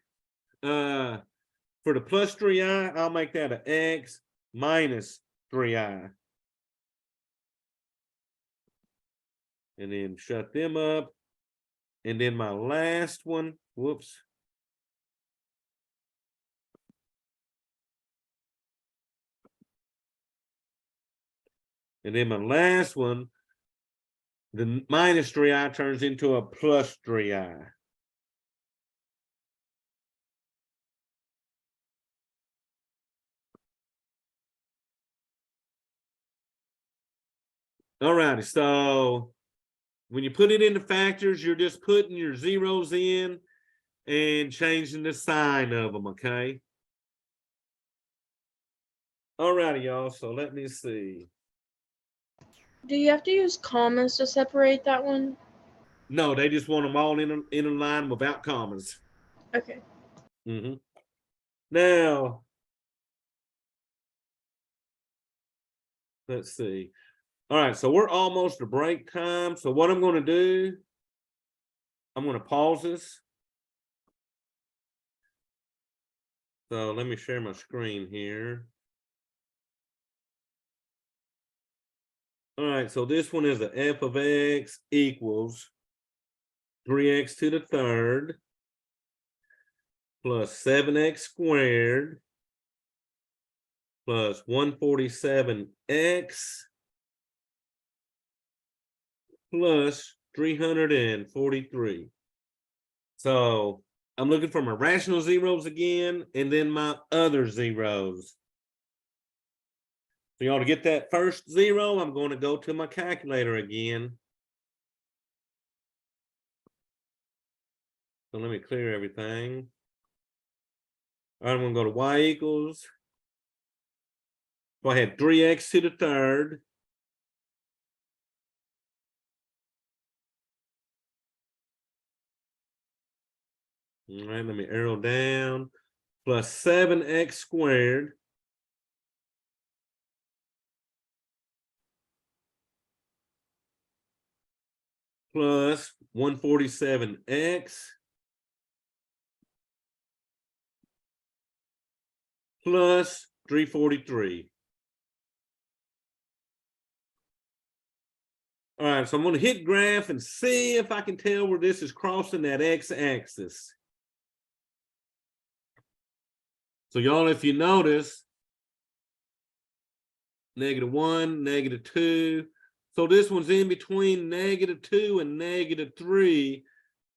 for the plus 3i, I'll make that an x minus 3i. And then shut them up. And then my last one, whoops. And then my last one, the minus 3i turns into a plus 3i. All righty, so when you put it into factors, you're just putting your zeros in and changing the sign of them, okay? All righty, y'all, so let me see. Do you have to use commas to separate that one? No, they just want them all in a line without commas. Okay. Now, let's see. All right, so we're almost to break time. So what I'm going to do, I'm going to pause this. So let me share my screen here. All right, so this one is a f of x equals 3x to the third plus 7x squared plus 147x plus 343. So I'm looking for my rational zeros again and then my other zeros. So y'all, to get that first zero, I'm going to go to my calculator again. So let me clear everything. All right, I'm going to go to y equals. So I had 3x to the third. All right, let me arrow down. Plus 7x squared. Plus 147x. Plus 343. All right, so I'm going to hit graph and see if I can tell where this is crossing that x-axis. So y'all, if you notice, -1, -2. So this one's in between -2 and -3,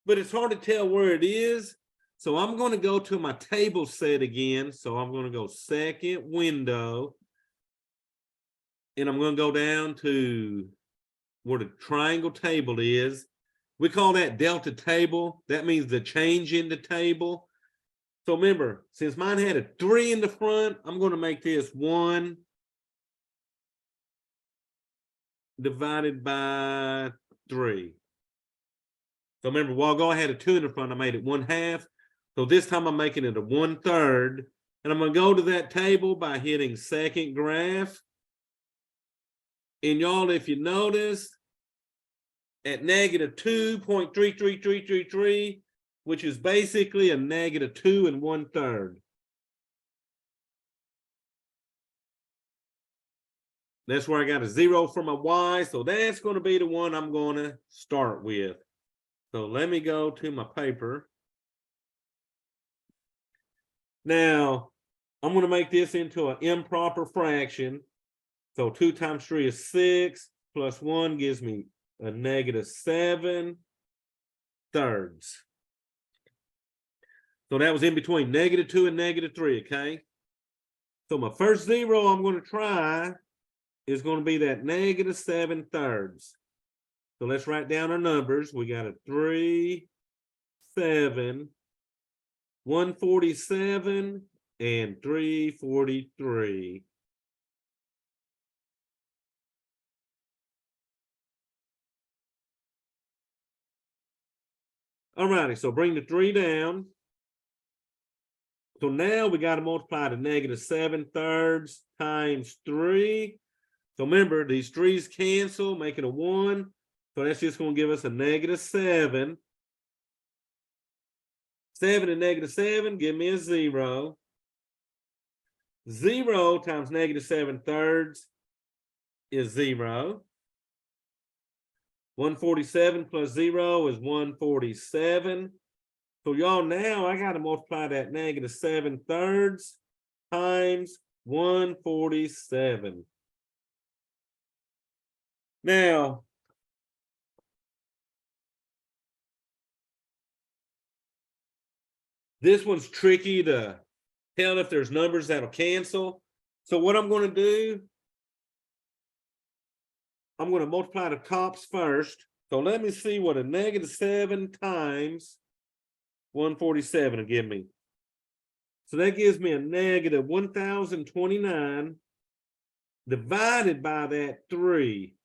but it's hard to tell where it is. So I'm going to go to my table set again. So I'm going to go second window. And I'm going to go down to where the triangle table is. We call that delta table. That means the change in the table. So remember, since mine had a 3 in the front, I'm going to make this 1 divided by 3. So remember, while ago I had a 2 in the front, I made it 1/2. So this time I'm making it a 1/3. And I'm going to go to that table by hitting second graph. And y'all, if you notice, at -2.33333, which is basically a -2 1/3. That's where I got a 0 for my y. So that's going to be the one I'm going to start with. So let me go to my paper. Now, I'm going to make this into an improper fraction. So 2 times 3 is 6, plus 1 gives me a -7 thirds. So that was in between -2 and -3, okay? So my first zero I'm going to try is going to be that -7 thirds. So let's write down our numbers. We got a 3, 7, 147, and 343. All righty, so bring the 3 down. So now we got to multiply the -7 thirds times 3. So remember, these 3's cancel, making a 1. So that's just going to give us a -7. 7 and -7 give me a 0. 0 times -7 thirds is 0. 147 plus 0 is 147. So y'all, now I got to multiply that -7 thirds times 147. Now, this one's tricky to tell if there's numbers that'll cancel. So what I'm going to do, I'm going to multiply the tops first. So let me see what a -7 times 147 will give me. So that gives me a -1029 divided by that 3.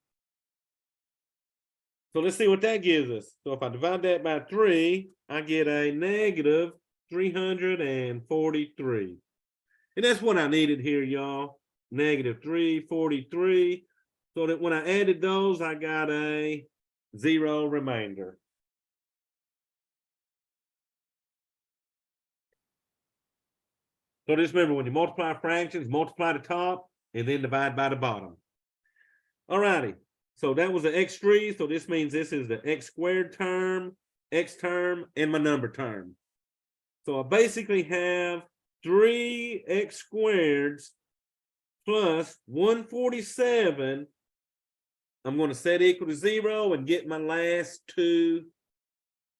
So let's see what that gives us. So if I divide that by 3, I get a -343. And that's what I needed here, y'all. -343. So that when I added those, I got a 0 remainder. So just remember, when you multiply fractions, multiply the top and then divide by the bottom. All righty. So that was the x3. So this means this is the x squared term, x term, and my number term. So I basically have 3x squareds plus 147. I'm going to set equal to 0 and get my last two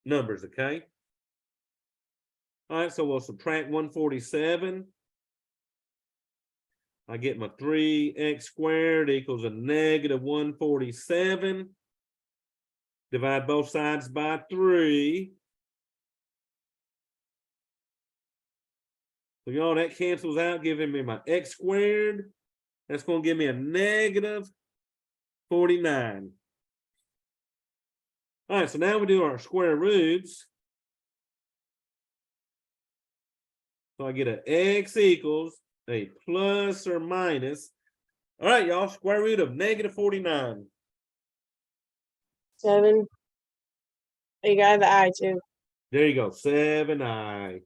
numbers, okay? All right, so we'll subtract 147. I get my 3x squared equals a negative 147. Divide both sides by 3. So y'all, that cancels out, giving me my x squared. That's going to give me a negative 49. All right, so now we do our square roots. So I get an x equals a plus or minus. All right, y'all, square root of negative 49. 7. You got the I too. There you go, 7i.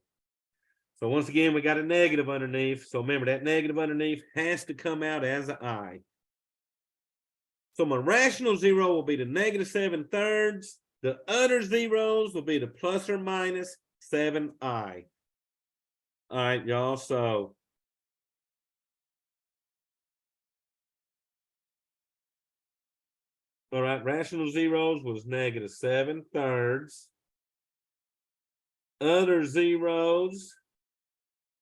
So once again, we got a negative underneath. So remember, that negative underneath has to come out as an I. So my rational zero will be the negative 7/3. The other zeros will be the plus or minus 7i. All right, y'all, so all right, rational zeros was negative 7/3. Other zeros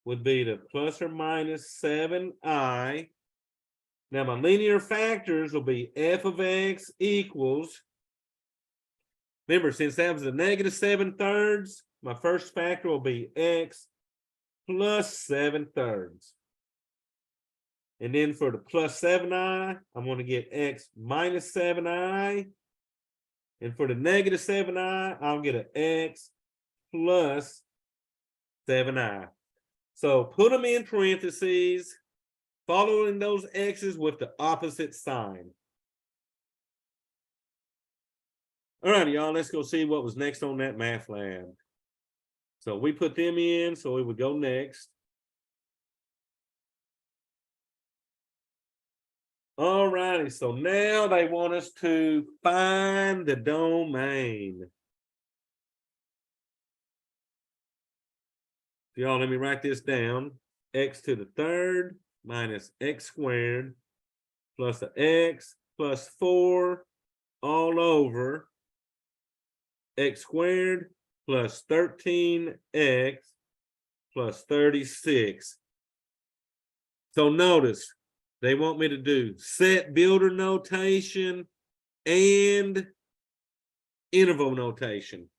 would be the plus or minus 7i. Now my linear factors will be f of x equals, remember, since that was a negative 7/3, my first factor will be x plus 7/3. And then for the plus 7i, I'm going to get x minus 7i. And for the negative 7i, I'll get an x plus 7i. So put them in parentheses, following those x's with the opposite sign. All right, y'all, let's go see what was next on that math lab. So we put them in, so we would go next. All righty, so now they want us to find the domain. Y'all, let me write this down. X to the third minus x squared plus the x plus 4 all over x squared plus 13x plus 36. So notice, they want me to do set builder notation and interval notation.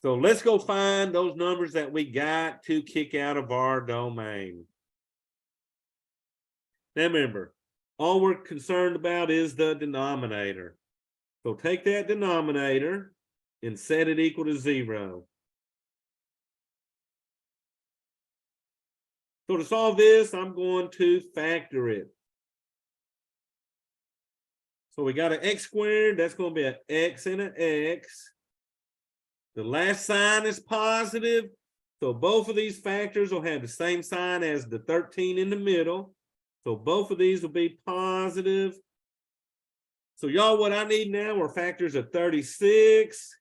So let's go find those numbers that we got to kick out of our domain. Now remember, all we're concerned about is the denominator. So take that denominator and set it equal to 0. So to solve this, I'm going to factor it. So we got an x squared, that's going to be an x and an x. The last sign is positive, so both of these factors will have the same sign as the 13 in the middle. So both of these will be positive. So y'all, what I need now are factors of 36.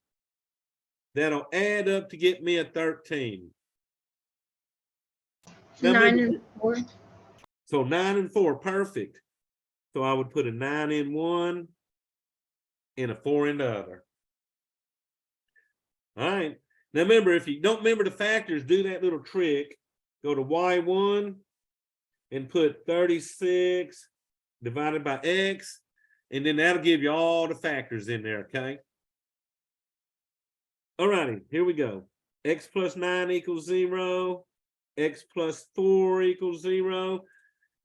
That'll add up to get me a 13. Now, 9 and 4. so 9 and 4, perfect. So I would put a 9 in one and a 4 in the other. All right. Now remember, if you don't remember the factors, do that little trick. Go to y1 and put 36 divided by x, and then that'll give you all the factors in there, okay? All righty, here we go. X plus 9 equals 0. X plus 4 equals 0.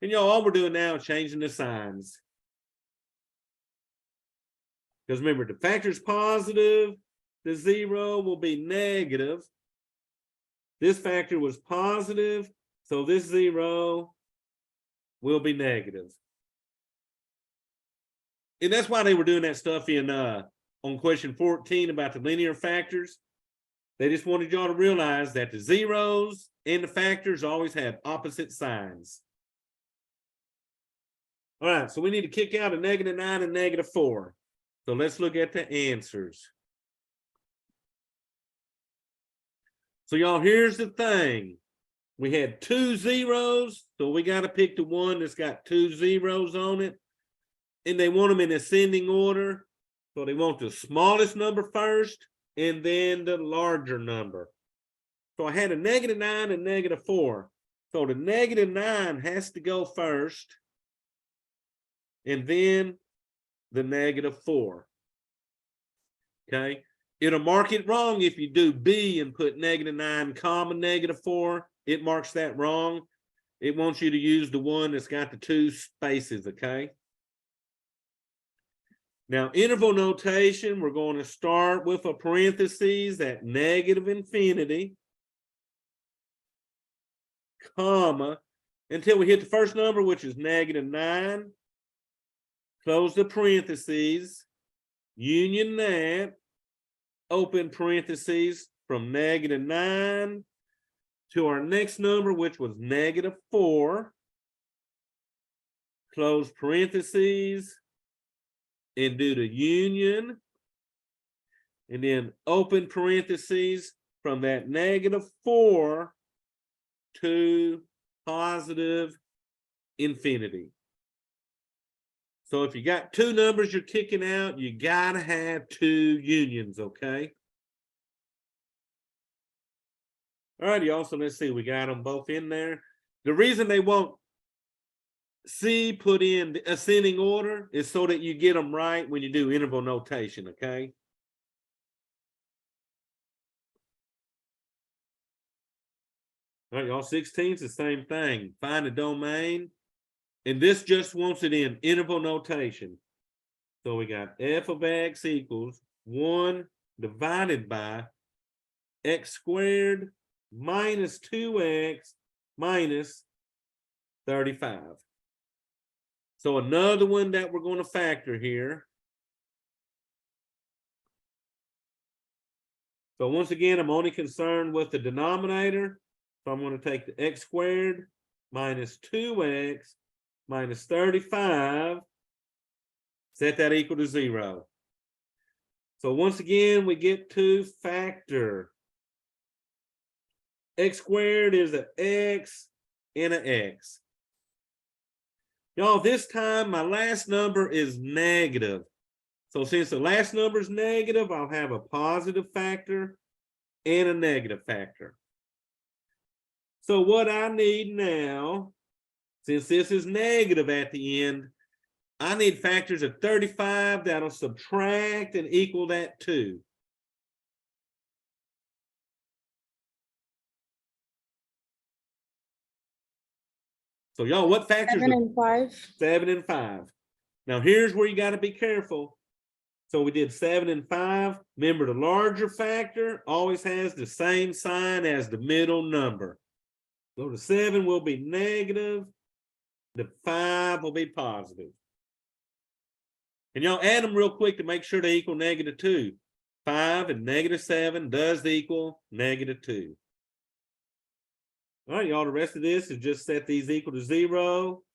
And y'all, all we're doing now is changing the signs. Because remember, the factor's positive, the 0 will be negative. This factor was positive, so this 0 will be negative. And that's why they were doing that stuff in on question 14 about the linear factors. They just wanted y'all to realize that the zeros and the factors always have opposite signs. All right, so we need to kick out a -9 and -4. So let's look at the answers. So y'all, here's the thing. We had 2 zeros, so we got to pick the one that's got 2 zeros on it. And they want them in ascending order. So they want the smallest number first and then the larger number. So I had a -9 and -4. So the -9 has to go first. And then the -4. Okay. It'll mark it wrong if you do B and put -9, -4. It marks that wrong. It wants you to use the one that's got the 2 spaces, okay? Now, interval notation, we're going to start with a parentheses at -infinity, comma, until we hit the first number, which is -9. Close the parentheses, union that, open parentheses from -9 to our next number, which was -4. Close parentheses and do the union. And then open parentheses from that -4 to positive infinity. So if you got 2 numbers you're kicking out, you gotta have 2 unions, okay? All right, y'all, so let's see, we got them both in there. The reason they want C put in the ascending order is so that you get them right when you do interval notation, okay? All right, y'all, 16 is the same thing. Find a domain. And this just wants it in interval notation. So we got f of x equals 1 divided by x squared minus 2x minus 35. So another one that we're going to factor here. So once again, I'm only concerned with the denominator. So I'm going to take the x squared minus 2x minus 35, set that equal to 0. So once again, we get to factor. X squared is an x and an x. Y'all, this time my last number is negative. So since the last number is negative, I'll have a positive factor and a negative factor. So what I need now, since this is negative at the end, I need factors of 35 that'll subtract and equal that 2. So y'all, what factors? 7 and 5. 7 and 5. Now here's where you got to be careful. So we did 7 and 5. Remember, the larger factor always has the same sign as the middle number. So the 7 will be negative. The 5 will be positive. And y'all add them real quick to make sure they equal -2. 5 and -7 does equal -2. All right, y'all, the rest of this is just set these equal to 0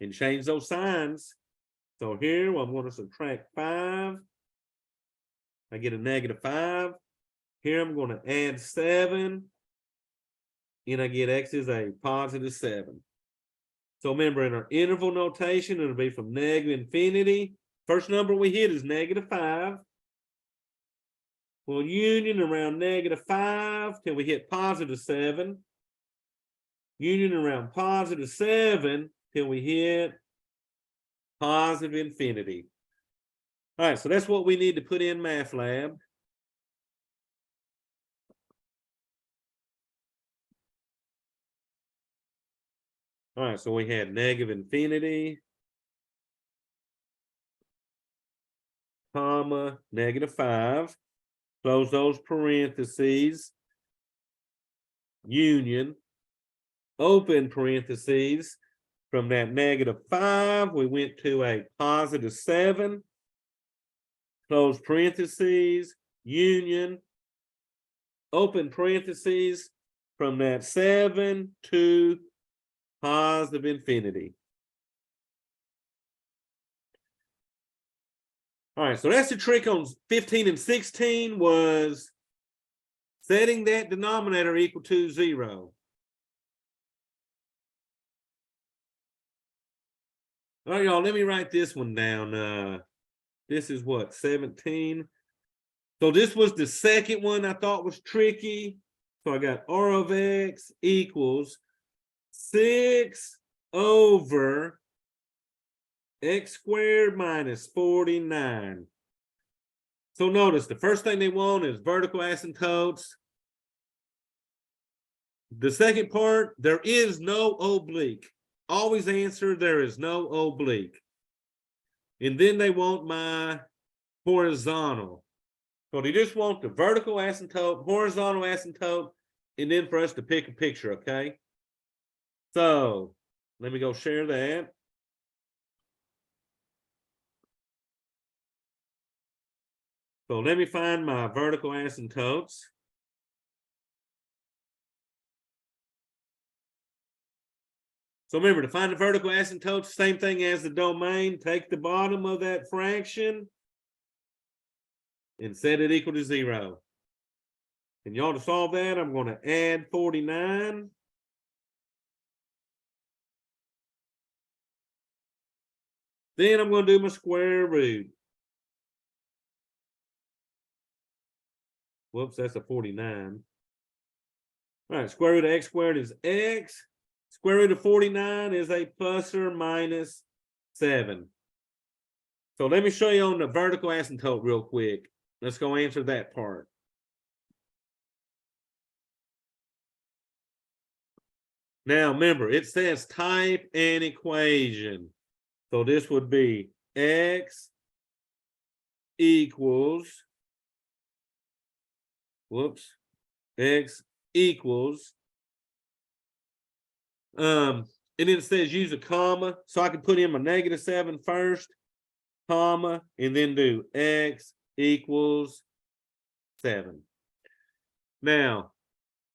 and change those signs. So here, I'm going to subtract 5. I get a -5. Here, I'm going to add 7. And I get x is a +7. So remember, in our interval notation, it'll be from -infinity. First number we hit is -5. We'll union around -5 till we hit +7. Union around +7 till we hit positive infinity. All right, so that's what we need to put in Math Lab. All right, so we had -infinity, comma, -5. Close those parentheses. Union, open parentheses. From that -5, we went to a +7. Close parentheses, union, open parentheses. from that 7 to positive infinity. All right, so that's the trick on 15 and 16 was setting that denominator equal to 0. All right, y'all, let me write this one down. This is what, 17? So this was the second one I thought was tricky. So I got R of X equals 6 over X squared minus 49. So notice the first thing they want is vertical asymptotes. The second part, there is no oblique. Always answer there is no oblique. And then they want my horizontal. So they just want the vertical asymptote, horizontal asymptote, and then for us to pick a picture, okay? So let me go share that. So let me find my vertical asymptotes. So remember, to find the vertical asymptotes, same thing as the domain. Take the bottom of that fraction and set it equal to 0. And y'all, to solve that, I'm going to add 49. Then I'm going to do my square root. Whoops, that's a 49. All right, square root of x squared is x. Square root of 49 is a plus or minus 7. So let me show you on the vertical asymptote real quick. Let's go answer that part. Now remember, it says type an equation. So this would be x equals, whoops, x equals, and then it says use a comma. So I can put in my -7 first, comma, and then do x equals 7. Now,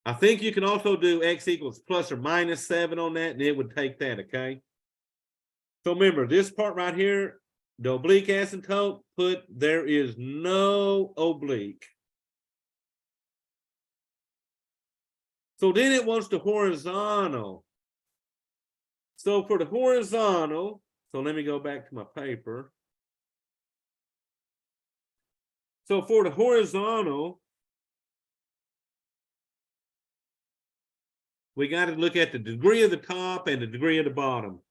I think you can also do x equals plus or minus 7 on that, and it would take that, okay? So remember, this part right here, the oblique asymptote, put there is no oblique. So then it wants the horizontal. So for the horizontal, so let me go back to my paper. So for the horizontal, we got to look at the degree of the top and the degree of the bottom.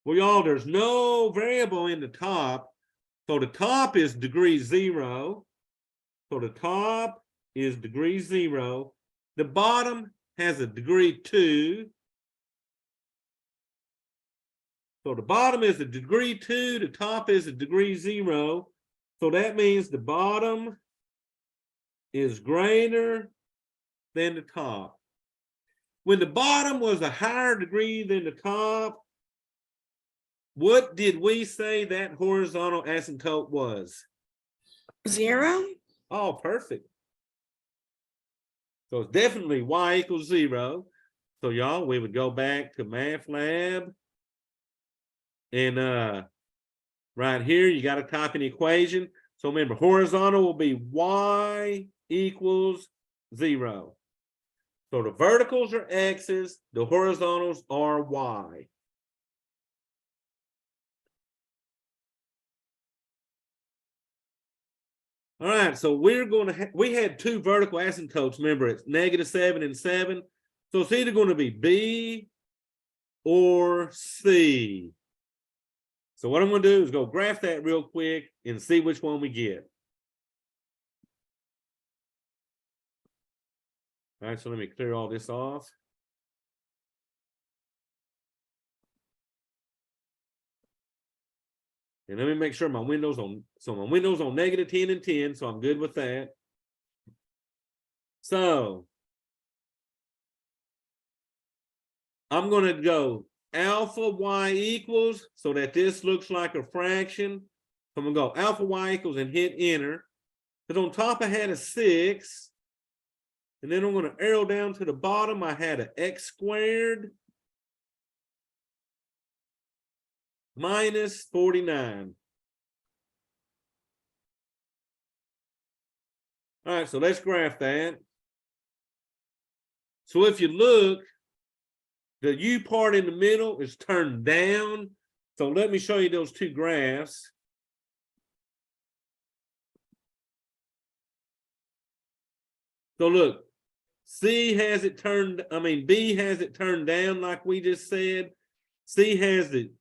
Well, y'all, there's no variable in the top. So the top is degree 0. So the top is degree 0. The bottom has a degree 2. So the bottom is a degree 2. The top is a degree 0. So that means the bottom is greater than the top. When the bottom was a higher degree than the top, what did we say that horizontal asymptote was? 0. Oh, perfect. So it's definitely y equals 0. So y'all, we would go back to math lab. And right here, you got to type an equation. So remember, horizontal will be y equals 0. So the verticals are x's, the horizontals are y. All right, so we're going to we had two vertical asymptotes. Remember, it's -7 and 7. So it's either going to be B or C. So what I'm going to do is go graph that real quick and see which one we get. All right, so let me clear all this off. And let me make sure my window's on. So my window's on -10 and 10, so I'm good with that. So I'm going to go alpha y equals, so that this looks like a fraction. So I'm going to go alpha y equals and hit enter. Because on top I had a 6. And then I'm going to arrow down to the bottom. I had an x squared minus 49. All right, so let's graph that. So if you look, the U part in the middle is turned down. So let me show you those two graphs. So look, B has it turned down like we just said. C has the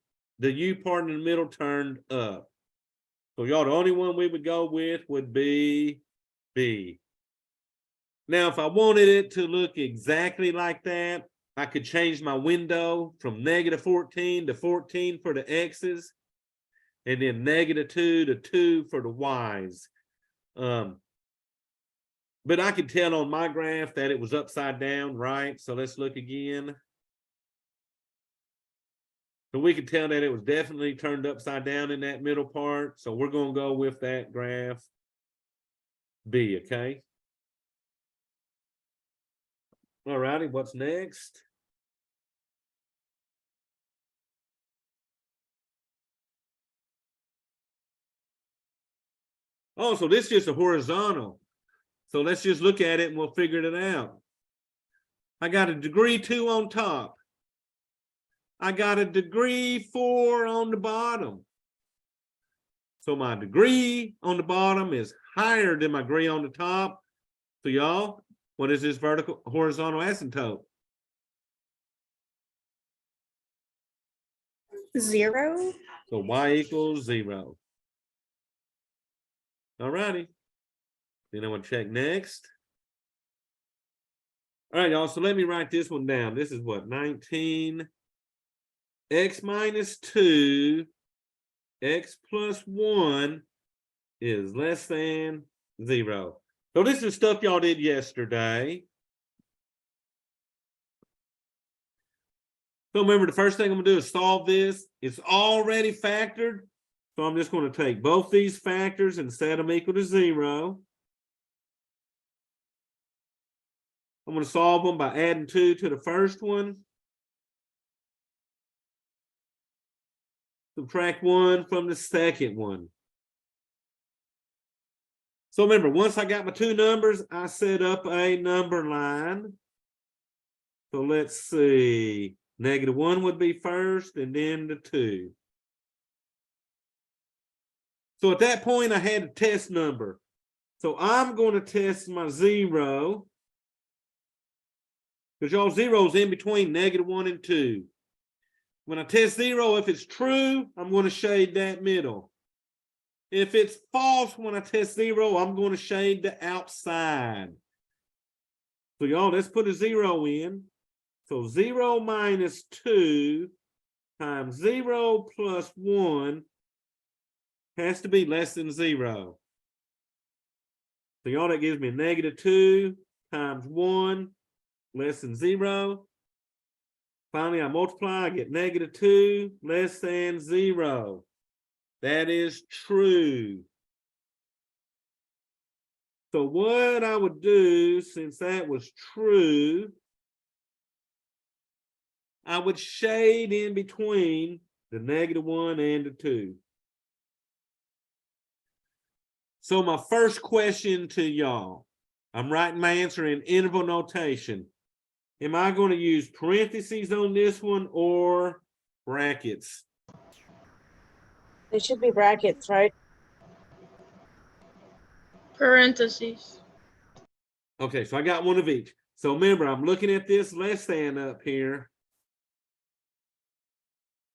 U part in the middle turned up. So y'all, the only one we would go with would be B. Now, if I wanted it to look exactly like that, I could change my window from -14 to 14 for the X's, and then -2 to 2 for the Y's. But I could tell on my graph that it was upside down, right? So let's look again. So we could tell that it was definitely turned upside down in that middle part. So we're going to go with that graph B, okay? All righty, what's next? Oh, so this is just a horizontal. So let's just look at it and we'll figure it out. I got a degree 2 on top. I got a degree 4 on the bottom. So my degree on the bottom is higher than my degree on the top. So y'all, what is this vertical horizontal asymptote? 0. So y equals 0. All righty. Then I'm going to check next. All right, y'all. So let me write this one down. This is what? 19 x minus 2 x plus 1 is less than 0. So this is stuff y'all did yesterday. So remember, the first thing I'm going to do is solve this. It's already factored. So I'm just going to take both these factors and set them equal to 0. I'm going to solve them by adding 2 to the first one. Subtract 1 from the second one. So remember, once I got my two numbers, I set up a number line. So let's see. -1 would be first and then the 2. So at that point, I had a test number. So I'm going to test my 0. Because y'all, 0 is in between -1 and 2. When I test 0, if it's true, I'm going to shade that middle. If it's false when I test 0, I'm going to shade the outside. So y'all, let's put a 0 in. So 0 minus 2 times 0 plus 1 has to be less than 0. So y'all, that gives me -2 times 1 less than 0. Finally, I multiply, I get -2 less than 0. That is true. So what I would do, since that was true, I would shade in between the -1 and the 2. So my first question to y'all, I'm writing my answer in interval notation. Am I going to use parentheses on this one or brackets? It should be brackets, right? Parentheses. Okay, so I got one of each. So remember, I'm looking at this less than up here.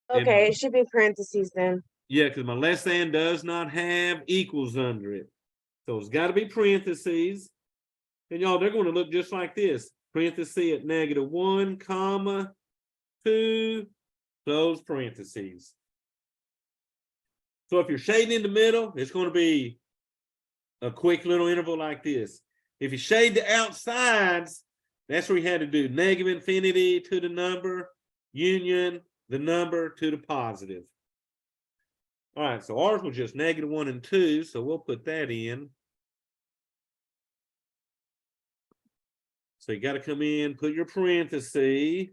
And Okay, it should be parentheses then. yeah, because my less than does not have equals under it. So it's got to be parentheses. And y'all, they're going to look just like this. Parenthesis at -1, comma, 2, close parentheses. So if you're shading in the middle, it's going to be a quick little interval like this. If you shade the outsides, that's where you had to do -infinity to the number, union, the number to the positive. All right, so ours was just -1 and 2, so we'll put that in. So you got to come in, put your parenthesis.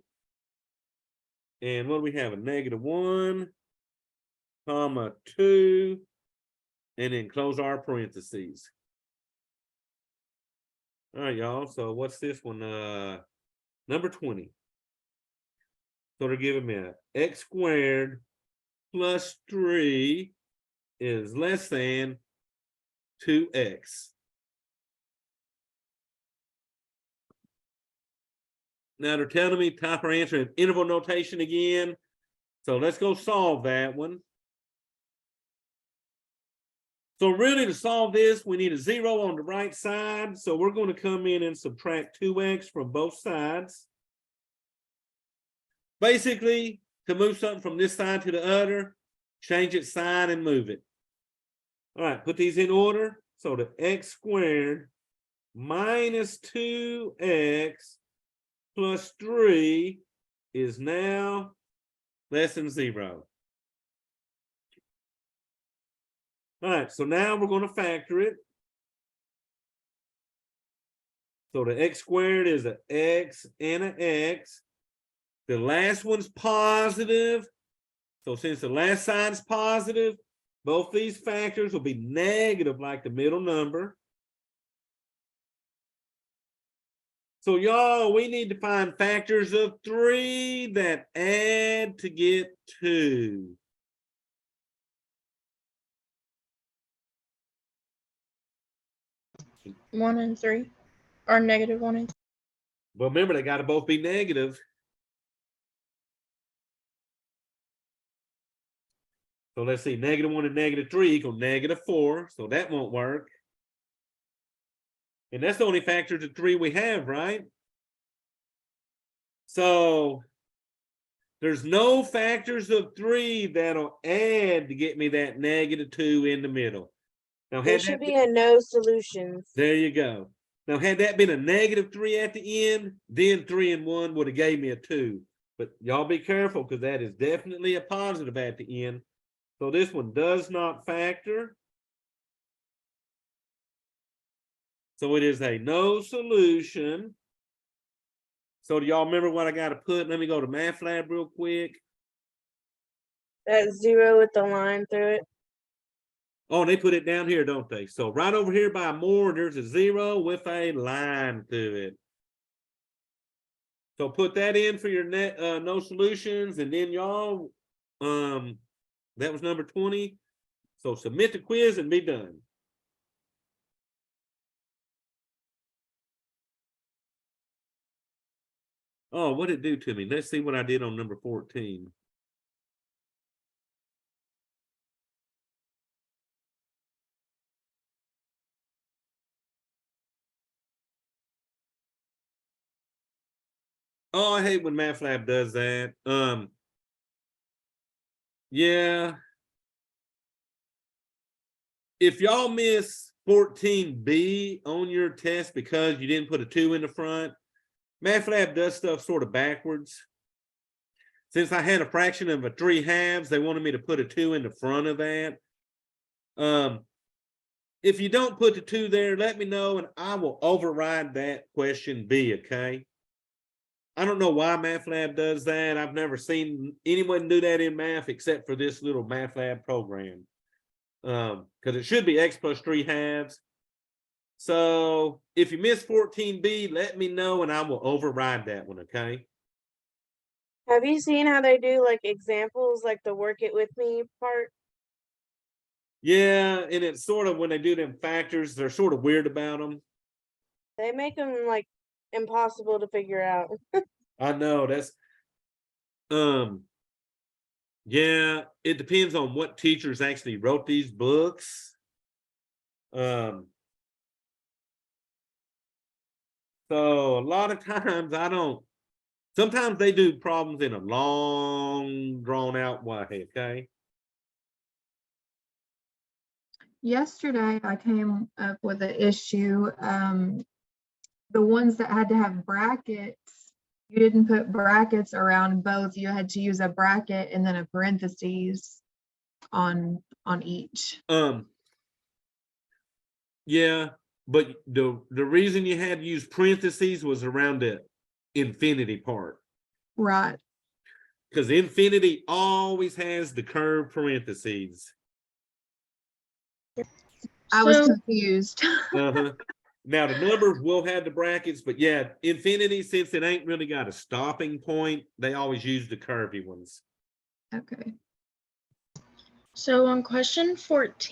And what do we have? A -1, comma 2, and then close our parentheses. All right, y'all. So what's this one? Number 20. So they're giving me a x squared plus 3 is less than 2x. Now they're telling me type our answer in interval notation again. So let's go solve that one. So really to solve this, we need a 0 on the right side. So we're going to come in and subtract 2x from both sides. Basically, to move something from this side to the other, change its sign and move it. All right, put these in order. So the x squared minus 2x plus 3 is now less than 0. All right, so now we're going to factor it. So the x squared is an x and an x. The last one's positive. So since the last side's positive, both these factors will be negative like the middle number. So y'all, we need to find factors of 3 that add to get 2. One and three, or -1 and. But remember, they got to both be negative. So let's see, -1 and -3 equal -4. So that won't work. And that's the only factors of 3 we have, right? So there's no factors of 3 that'll add to get me that -2 in the middle. Now, There had should that be a no solutions. there you go. Now, had that been a -3 at the end, then 3 and 1 would have gave me a 2. But y'all be careful because that is definitely a positive at the end. So this one does not factor. So it is a no solution. So do y'all remember what I got to put? Let me go to MathLab real quick. That 0 with the line through it. Oh, they put it down here, don't they? So right over here by more, there's a 0 with a line through it. So put that in for your no solutions, and then y'all, that was number 20. So submit the quiz and be done. Oh, what did it do to me? Let's see what I did on number 14. Oh, I hate when MathLab does that. Yeah. If y'all miss 14B on your test because you didn't put a 2 in the front, MathLab does stuff sort of backwards. Since I had a fraction of a 3/2, they wanted me to put a 2 in the front of that. If you don't put the 2 there, let me know and I will override that question B, okay? I don't know why MathLab does that. I've never seen anyone do that in math except for this little MathLab program. Because it should be x plus 3/2. So if you miss 14B, let me know and I will override that one, okay? Have you seen how they do like examples, like the work it with me part? Yeah, and it's sort of when they do them factors, they're sort of weird about them. They make them like impossible to figure out. I know that's yeah, it depends on what teachers actually wrote these books. So a lot of times sometimes they do problems in a long drawn out way, okay? Yesterday, I came up with an issue. The ones that had to have brackets, you didn't put brackets around both. You had to use a bracket and then a parentheses on each. Yeah, but the reason you had to use parentheses was around the infinity part. Right. Because infinity always has the curved parentheses. I was So- confused. Uh-huh. Now the numbers will have the brackets, but yeah, infinity, since it ain't really got a stopping point, they always use the curvy ones. Okay. So on question 14.